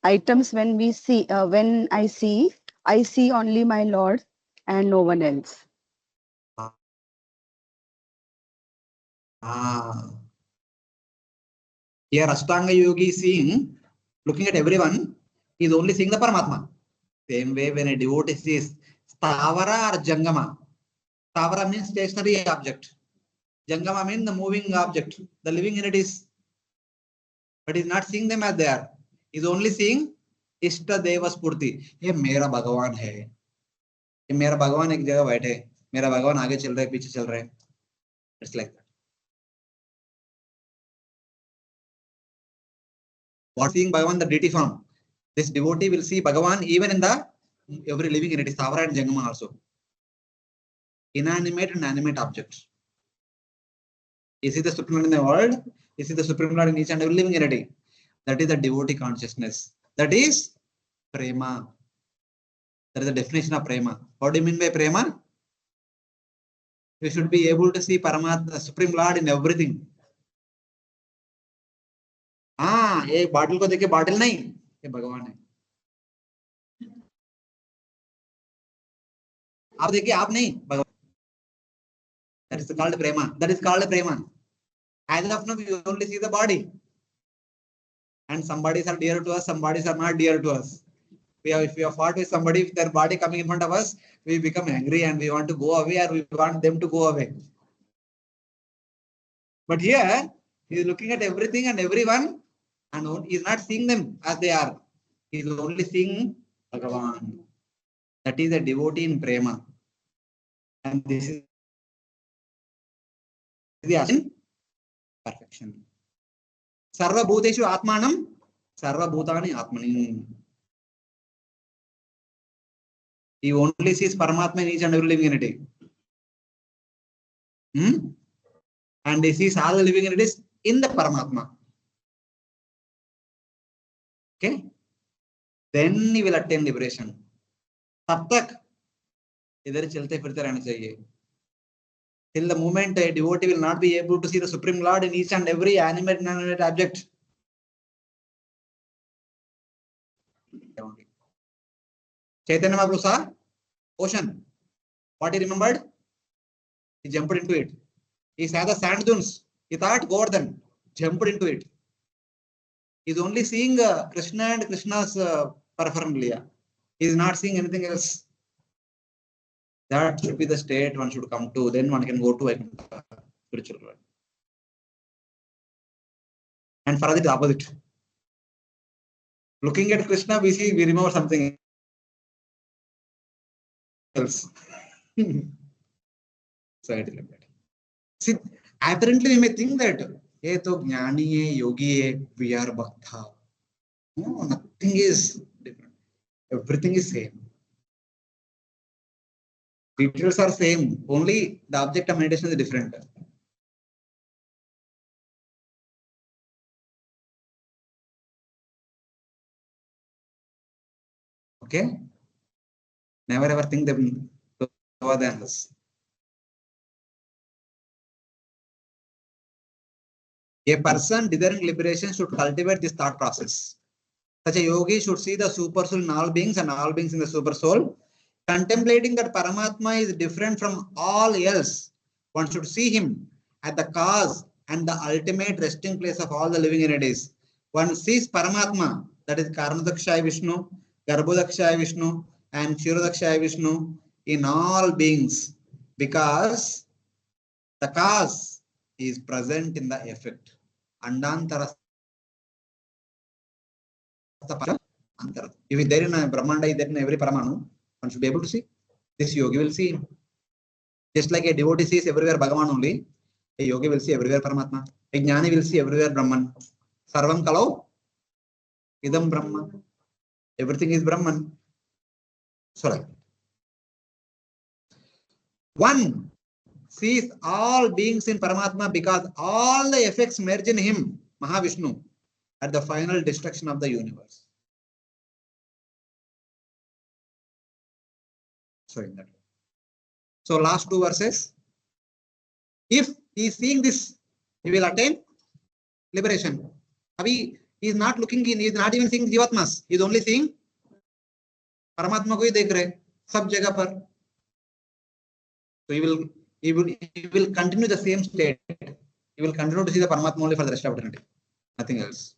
items when we see, when I see only my Lord and no one else. Here Ashtanga yogi is seeing, looking at everyone, he is only seeing the Paramatma. Same way when a devotee sees Stavara or Jangama. Stavara means stationary object. Jangama means the moving object, the living entities. But he is not seeing them as they are. He is only seeing Ishta Deva Spurti. ये मेरा भगवान है. ये मेरा भगवान एक जगह बैठे. मेरा भगवान आगे चल रहा है, पीछे चल रहा है. It's like that. What seeing Bhagavan the deity form? This devotee will see Bhagavan even in the every living entity, Stavara and Jangama also. Inanimate and animate objects. Is he the Supreme Lord in the world? Is he the Supreme Lord in each and every living entity? That is the devotee consciousness. That is prema. That is the definition of prema. What do you mean by prema? We should be able to see Paramatma, the Supreme Lord in everything. एक bottle को देखे bottle नहीं, ये भगवान है. आप देखिए आप नहीं, भगवान. That is called prema. That is called prema. As of now, we only see the body. And some bodies are dear to us, some bodies are not dear to us. If we have fought with somebody, if their body coming in front of us, we become angry and we want to go away, or we want them to go away. But here, he is looking at everything and everyone, and he is not seeing them as they are. He is only seeing Bhagavan. That is a devotee in prema. And this is the perfection. Sarva bhuteshu atmanam, sarva bhutani atmani. He only sees Paramatma in each and every living entity. And he sees all the living entities in the Paramatma. Okay? Then he will attain liberation. तब तक इधर चलते फिरते रहना चाहिए. Till the moment a devotee will not be able to see the Supreme Lord in each and every animate and inanimate object. Chaitanya Mahaprabhu saw ocean. What he remembered? He jumped into it. He saw the sand dunes. He thought Govardhan, jumped into it. He is only seeing Krishna and Krishna's paraphernalia. He is not seeing anything else. That should be the state one should come to. Then one can go to a spiritual world. And for the opposite. Looking at Krishna, we remember something else. So it is like that. See, apparently we may think that ye to jnani hai, yogi hai, we are bhakta. No, nothing is different. Everything is same. Details are same. Only the object of meditation is different. Okay? Never ever think them lower than us. A person desiring liberation should cultivate this thought process. Such a yogi should see the super soul in all beings and all beings in the super soul. Contemplating that Paramatma is different from all else, one should see him at the cause and the ultimate resting place of all the living entities. One sees Paramatma, that is Karanodakshaya Vishnu, Garbhodakshaya Vishnu, and Kshirodakshaya Vishnu in all beings, because the cause is present in the effect. Andantara. If there in a Brahmanda, there in every Paramanu, one should be able to see. This yogi will see him. Just like a devotee sees everywhere Bhagavan only, a yogi will see everywhere Paramatma. A jnani will see everywhere Brahman. Sarvam kalau idam Brahma. Everything is Brahman. So like one sees all beings in Paramatma because all the effects merge in him, Mahavishnu, at the final destruction of the universe. So in that way. So last two verses. If he is seeing this, he will attain liberation. Abhi, he is not looking in, he is not even seeing Jivatmas. He is only seeing Paramatma ko hi dekh rahe, sab jagah par. So he will continue the same state. He will continue to see the Paramatma only for the rest of eternity. Nothing else.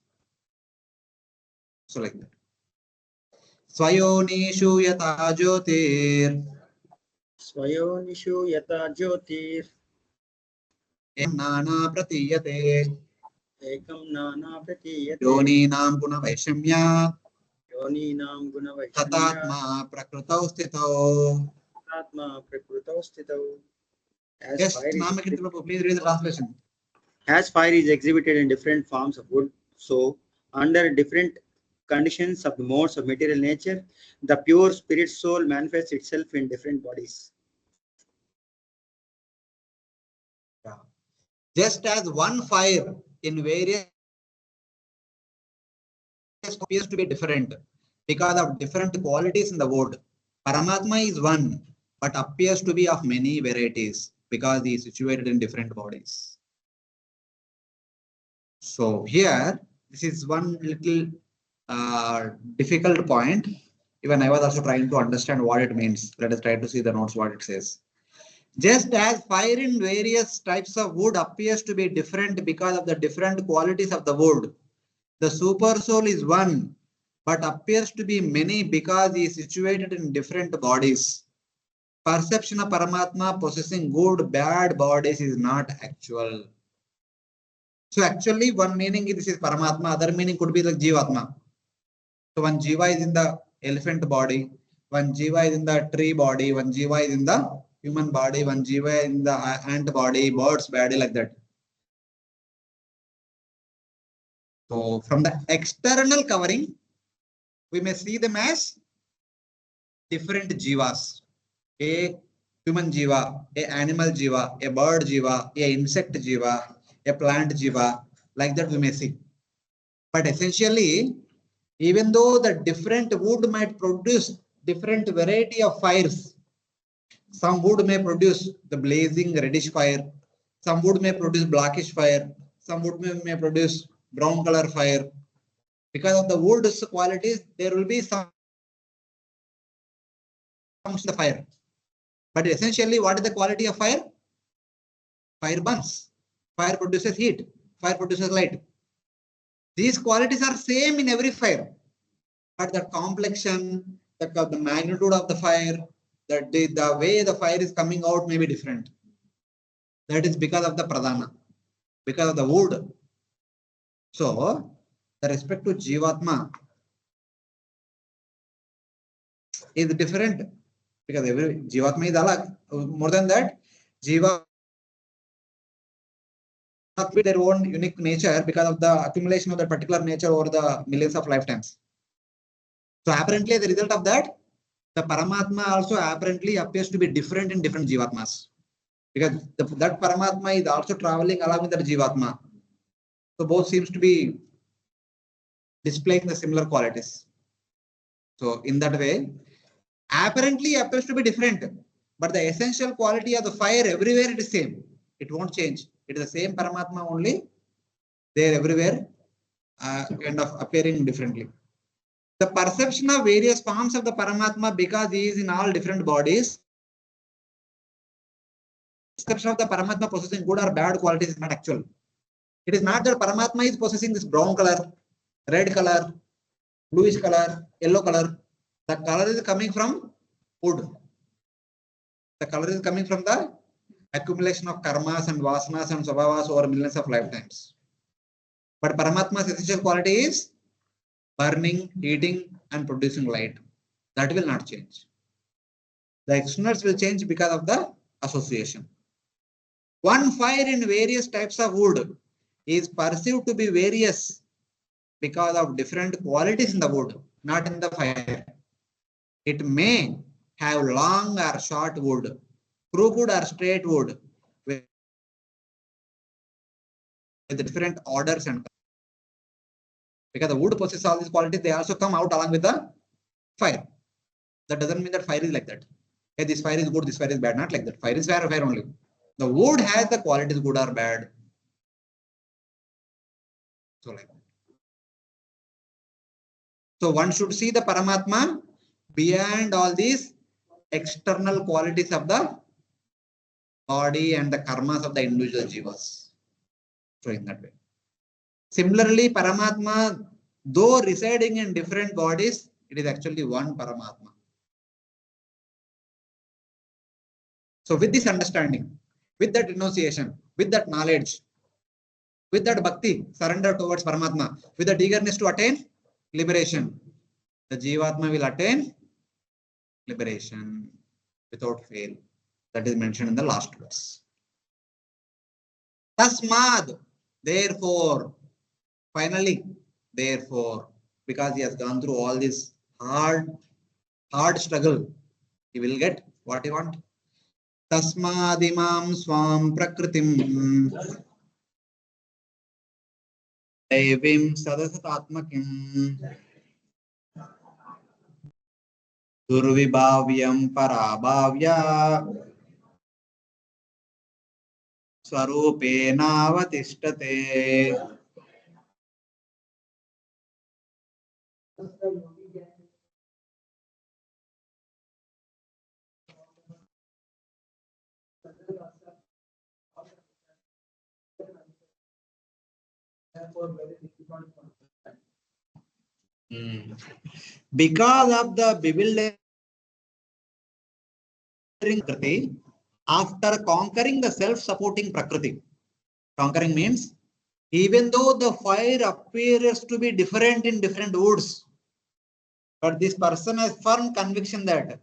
So like that. Swayonishu yata jyotir. Swayonishu yata jyotir. Nana pratiyate. Ekam nana pratiyate. Yoninam guna vaishamya. Yoninam guna vaishamya. Tatatma prakrutau sthitau. Atma prakrutau sthitau. Yes, please read the translation. As fire is exhibited in different forms of wood, so under different conditions of the modes of material nature, the pure spirit soul manifests itself in different bodies. Yeah. Just as one fire in various appears to be different because of different qualities in the wood, Paramatma is one, but appears to be of many varieties because he is situated in different bodies. So here, this is one little difficult point. Even I was also trying to understand what it means. Let us try to see the notes what it says. Just as fire in various types of wood appears to be different because of the different qualities of the wood, the super soul is one, but appears to be many because he is situated in different bodies. Perception of Paramatma possessing good, bad bodies is not actual. So actually one meaning this is Paramatma, other meaning could be like Jivatma. So one Jiva is in the elephant body, one Jiva is in the tree body, one Jiva is in the human body, one jiva in the ant body, bird's body, like that. So from the external covering, we may see them as different jivas. A human jiva, a animal jiva, a bird jiva, a insect jiva, a plant jiva, like that we may see. But essentially, even though the different wood might produce different variety of fires, some wood may produce the blazing reddish fire, some wood may produce blackish fire, some wood may produce brown color fire. Because of the wood's qualities, there will be some the fire. But essentially, what is the quality of fire? Fire burns. Fire produces heat. Fire produces light. These qualities are same in every fire. But the complexion, the magnitude of the fire, the way the fire is coming out may be different. That is because of the pradhana, because of the wood. So, the respect to Jivatma is different because every Jivatma is alag. More than that, Jiva with their own unique nature because of the accumulation of that particular nature over the millions of lifetimes. So apparently, the result of that, the Paramatma also apparently appears to be different in different Jivatmas. Because that Paramatma is also traveling along with the Jivatma. So both seems to be displaying the similar qualities. So in that way, apparently appears to be different. But the essential quality of the fire everywhere it is same. It won't change. It is the same Paramatma only. They are everywhere kind of appearing differently. The perception of various forms of the Paramatma because he is in all different bodies. Perception of the Paramatma possessing good or bad qualities is not actual. It is not that Paramatma is possessing this brown color, red color, bluish color, yellow color. The color is coming from wood. The color is coming from the accumulation of karmas and vasanas and svabhavas over millions of lifetimes. But Paramatma's essential quality is burning, heating, and producing light. That will not change. The externals will change because of the association. One fire in various types of wood is perceived to be various because of different qualities in the wood, not in the fire. It may have long or short wood, crooked or straight wood, with different orders and because the wood possesses all these qualities, they also come out along with the fire. That doesn't mean that fire is like that. Hey, this fire is good, this fire is bad. Not like that. Fire is fire only. The wood has the qualities good or bad. So like that. So one should see the Paramatma beyond all these external qualities of the body and the karmas of the individual jivas. So in that way. Similarly, Paramatma, though residing in different bodies, it is actually one Paramatma. So with this understanding, with that renunciation, with that knowledge, with that bhakti, surrender towards Paramatma, with that eagerness to attain liberation, the Jivatma will attain liberation without fail. That is mentioned in the last verse. Tasmad, therefore, finally, therefore, because he has gone through all this hard struggle, he will get what he wants. Tasmadimam swam prakritim Devim sadasatatmakim Durvibhavyam parabhavya Swarupenavatistate. Because of the bewildering Prakriti, after conquering the self-supporting Prakriti, conquering means even though the fire appears to be different in different woods, but this person has firm conviction that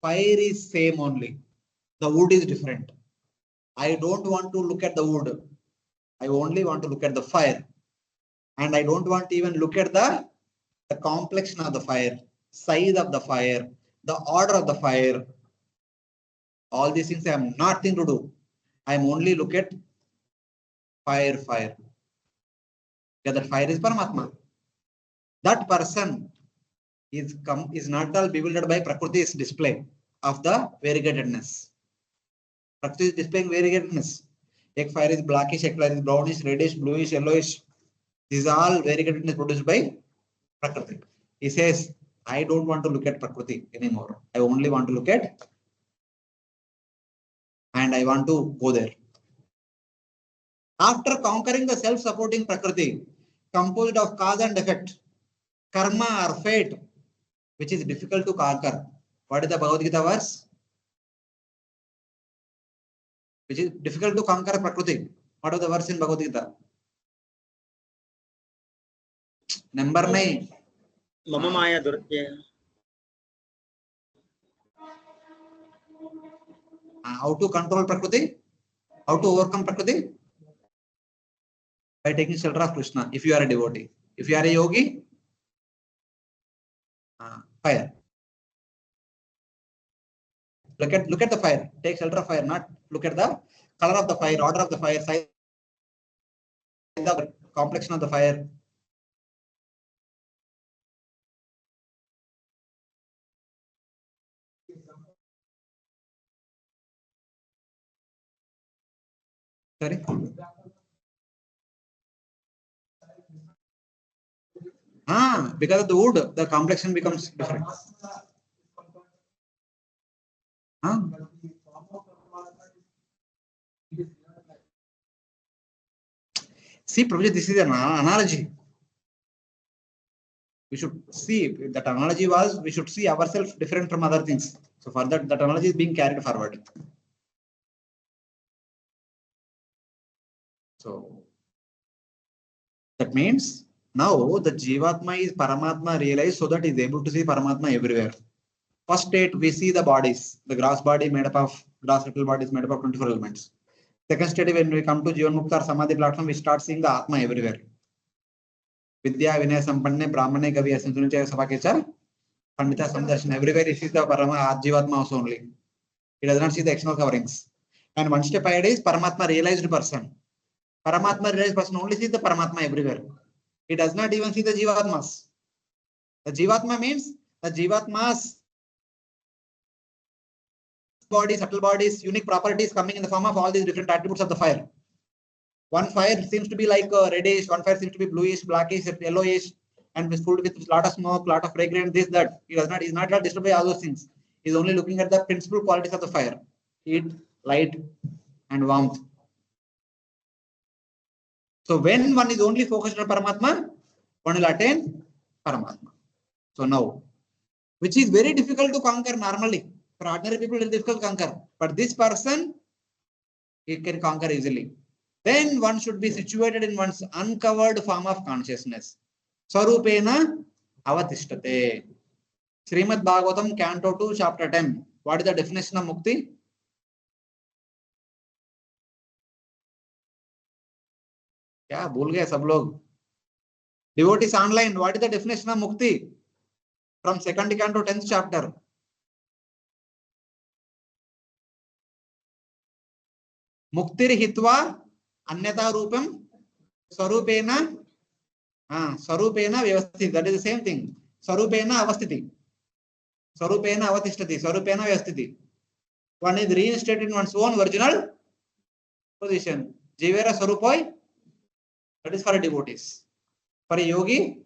fire is same only. The wood is different. I don't want to look at the wood. I only want to look at the fire. And I don't want to even look at the complexion of the fire, size of the fire, the order of the fire. All these things I have nothing to do. I am only look at fire. Yeah, that fire is Paramatma. That person is not all bewildered by Prakriti's display of the variegatedness. Prakriti is displaying variegatedness. Ek fire is blackish, ek fire is brownish, reddish, bluish, yellowish. These are all variegatedness produced by Prakriti. He says, I don't want to look at Prakriti anymore. I only want to look at, and I want to go there. After conquering the self-supporting Prakriti, composed of cause and effect, karma or fate, which is difficult to conquer. What is the Bhagavad Gita verse? Which is difficult to conquer Prakriti. What is the verse in Bhagavad Gita? Number 9. Mama Maya Durjaya. How to control Prakriti? How to overcome Prakriti? By taking shelter of Krishna. If you are a devotee. If you are a yogi, fire. Look at the fire. Take shelter of fire. Not look at the color of the fire, order of the fire, size, the complexion of the fire. Sorry. Because of the wood, the complexion becomes different. See, Prabhuji, this is an analogy. We should see that analogy was, we should see ourselves different from other things. So for that analogy is being carried forward. So that means now the Jivatma is Paramatma realized so that he is able to see Paramatma everywhere. First state, we see the bodies. The gross body made up of, gross subtle body is made up of 24 elements. Second state, when we come to Jivan Mukta or Samadhi platform, we start seeing the Atma everywhere. Vidya, Vinaya, Sampanne, Brahmane, Kavi, Asantuncha, Sabhakecha, Pandita, Samdarshan, everywhere he sees the Parama, Jivatma also only. He does not see the external coverings. And one step ahead is Paramatma realized person. Paramatma realized person only sees the Paramatma everywhere. He does not even see the Jivatmas. The Jivatma means the Jivatmas bodies, subtle bodies, unique properties coming in the form of all these different attributes of the fire. One fire seems to be like reddish, one fire seems to be bluish, blackish, yellowish, and is filled with a lot of smoke, lot of fragrance, this, that. He is not disturbed by all those things. He is only looking at the principal qualities of the fire: heat, light, and warmth. So when one is only focused on Paramatma, one will attain Paramatma. So now, which is very difficult to conquer normally. For ordinary people, it is difficult to conquer. But this person, he can conquer easily. Then one should be situated in one's uncovered form of consciousness. Sarupena avatishtate. Srimad Bhagavatam, Canto 2, Chapter 10. What is the definition of Mukti? क्या भूल गए सब लोग? Devotees online, what is the definition of Mukti? From 2nd Canto, 10th chapter. Muktir hitva anyata rupam sarupena vyavasthiti. That is the same thing. Sarupena avasthiti. Sarupena avatishtati. Sarupena vyavasthiti. One is reinstated in one's own original position. Jivera sarupoi. That is for devotees. For a yogi,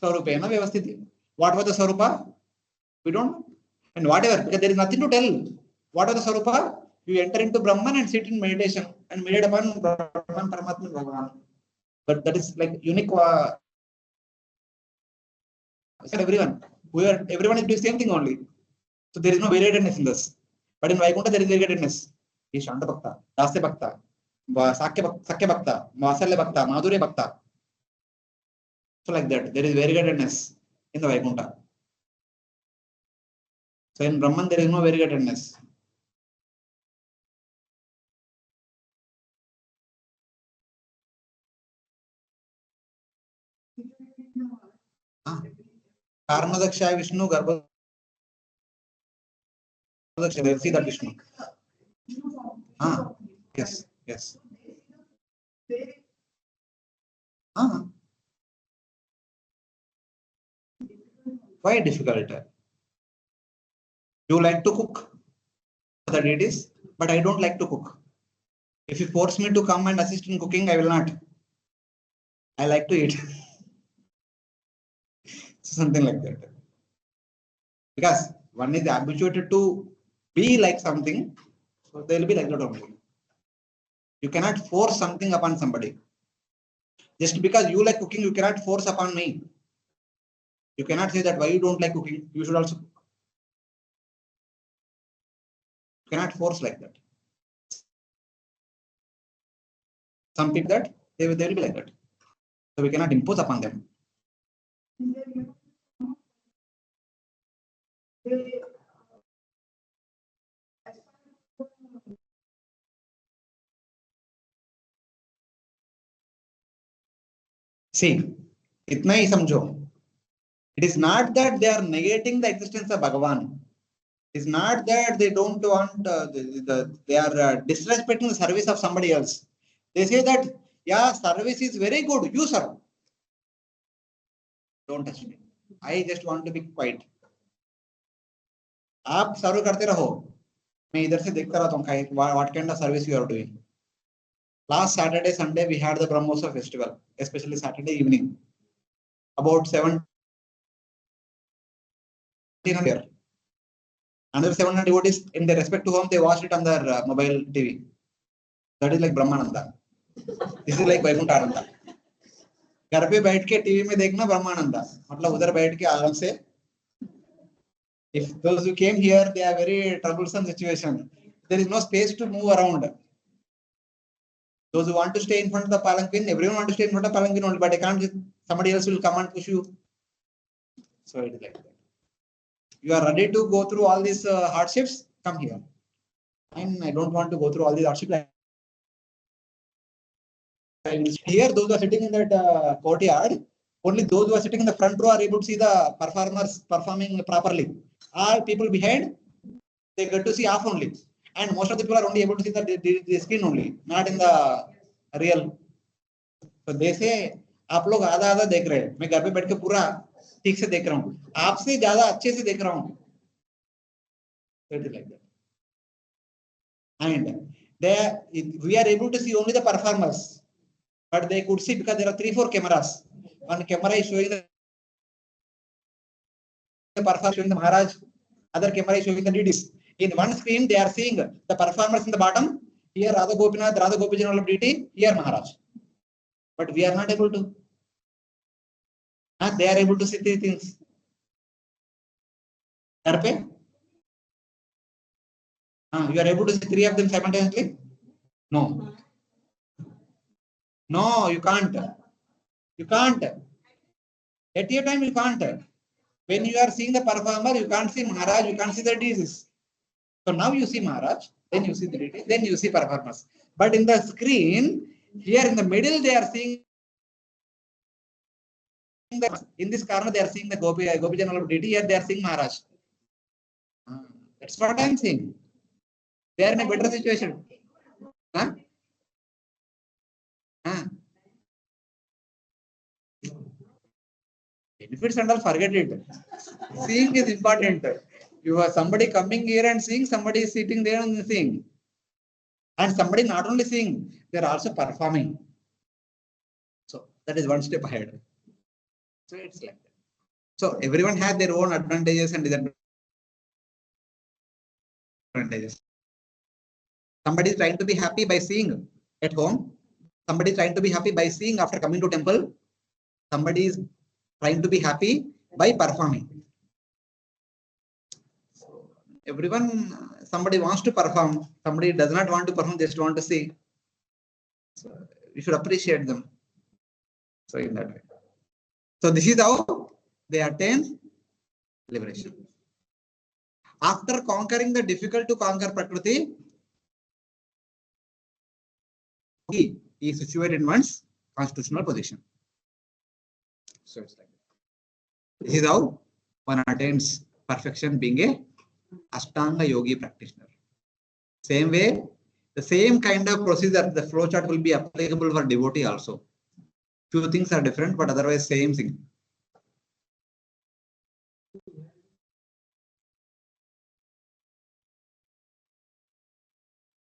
sarupena vyavasthiti. What was the sarupa? We don't know. And whatever, because there is nothing to tell. What was the sarupa? You enter into Brahman and sit in meditation and meditate upon Brahman, Paramatma, Bhagavan. But that is like unique. Everyone. Everyone is doing the same thing only. So there is no variedness in this. But in Vaikuntha, there is variedness. He is Shanta Bhakta, Dasya Bhakta, Sakya Bhakta, Vasalya Bhakta, Madhurya Bhakta. So like that, there is variedness in the Vaikuntha. So in Brahman, there is no variegatedness. Karmadaksha Vishnu, Garbhadaksha, they'll see that Vishnu. Yes, yes. Why difficult? You like to cook, that it is, but I don't like to cook. If you force me to come and assist in cooking, I will not. I like to eat. Something like that. Because one is habituated to be like something, so they will be like that only. You cannot force something upon somebody. Just because you like cooking, you cannot force upon me. You cannot say that why you don't like cooking. You should also. You cannot force like that. Some people that they will be like that. So we cannot impose upon them. See, itna hi samjho. It is not that they are negating the existence of Bhagavan. It is not that they don't want, they are disrespecting the service of somebody else. They say that, yeah, service is very good, you serve. Don't touch me. I just want to be quiet. आप सर्व करते रहो, मैं इधर से देखता रहता हूँ what kind of service you are doing. Last Saturday, Sunday, we had the Brahmosa festival, especially Saturday evening. About 17 here. Another 700 devotees, in their respect to whom they watched it on their mobile TV. That is like Brahmananda. This is like Vaikuntha. घर पे बैठ के TV में देखना ब्रह्मानंदा, मतलब उधर बैठ के आराम से. If those who came here, they are very troublesome situation. There is no space to move around. Those who want to stay in front of the palanquin, everyone want to stay in front of the palanquin only, but I can't. Somebody else will come and push you. So it is like that. You are ready to go through all these hardships? Come here. And I don't want to go through all these hardships. Here, those who are sitting in that courtyard, only those who are sitting in the front row are able to see the performers performing properly. All people behind, they get to see half only. And most of the people are only able to see the screen only, not in the real. So they say, आप लोग आधा आधा देख रहे हैं, मैं घर पे बैठ के पूरा ठीक से देख रहा हूँ, आपसे ज्यादा अच्छे से देख रहा हूँ. It is like that. And we are able to see only the performers, but they could see because there are 3-4 cameras. One camera is showing the performance, showing the Maharaj. Other camera is showing the deities. In one screen, they are seeing the performers in the bottom. Here Radha Gopinath, Radha Gopijan of deity. Here Maharaj. But we are not able to. They are able to see 3 things. You are able to see 3 of them simultaneously? No. No, you can't. You can't. At your time, you can't. When you are seeing the performer, you can't see Maharaj, you can't see the deities. So now you see Maharaj, then you see the deities, then you see performers. But in the screen, here in the middle, they are seeing. In this corner, they are seeing the Gopijan of deity. Here they are seeing Maharaj. That's what I am saying. They are in a better situation. Huh? Benefits and all, forget it. Seeing is important. You have somebody coming here and seeing, somebody is sitting there and seeing. And somebody not only seeing, they are also performing. So that is one step ahead. So it's like that. So everyone has their own advantages and disadvantages. Somebody is trying to be happy by seeing at home. Somebody is trying to be happy by seeing after coming to temple. Somebody is trying to be happy by performing. So everyone, somebody wants to perform. Somebody does not want to perform, just want to see. So you should appreciate them. So in that way. So this is how they attain liberation. After conquering the difficult to conquer Prakriti, he is situated in one's constitutional position. So it's like this is how one attains perfection being a Ashtanga yogi practitioner. Same way, the same kind of procedure, the flow chart will be applicable for devotee also. Few things are different, but otherwise same thing.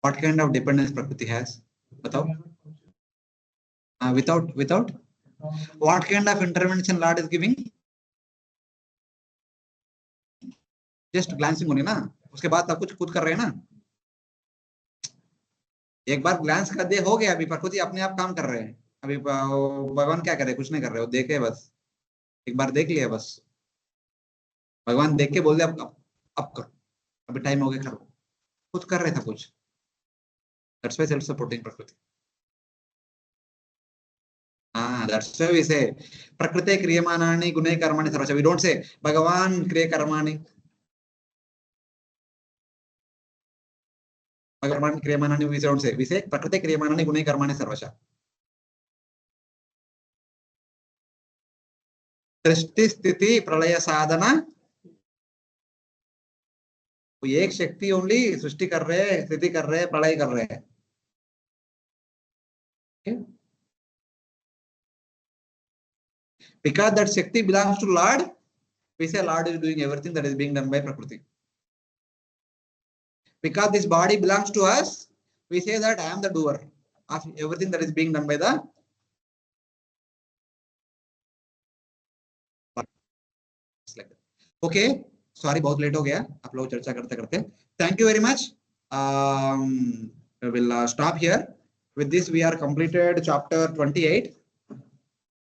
What kind of dependence Prakriti has? Without? Without? What kind of intervention Lord is giving? Just glancing only ना. उसके बाद आप कुछ खुद कर रहे हैं ना. एक बार ग्लांस कर दे हो गया. अभी प्रकृति अपने आप काम कर रहे हैं. अभी भगवान क्या कर रहे हैं? कुछ नहीं कर रहे हो. देखे बस. एक बार देख लिया बस. भगवान देख के बोल दे अब करो. अभी टाइम हो गया करो. खुद कर रहे था कुछ. That's why self-supporting Prakriti. That's why we say Prakriti kriyamanani gunai karmani sarvacha. We don't say Bhagavan kriya karmani. Bhagavan kriyamanani we don't say. We say Prakriti kriyamanani gunai karmani sarvacha. सृष्टि स्थिति प्रलय साधना वो एक शक्ति only सृष्टि कर रहे हैं, स्थिति कर रहे हैं, प्रलय कर रहे हैं. Because that shakti belongs to Lord, we say Lord is doing everything that is being done by Prakriti. Because this body belongs to us, we say that I am the doer of everything that is being done by the. Like that. Okay, sorry बहुत late हो गया. आप लोग चर्चा करते करते. Thank you very much. We will stop here. With this, we are completed chapter 28.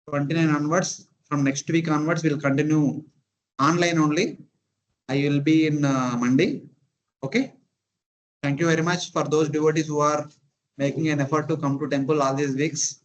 29 onwards. From next week onwards, we'll continue online only. I will be in Monday. Okay. Thank you very much for those devotees who are making an effort to come to temple all these weeks.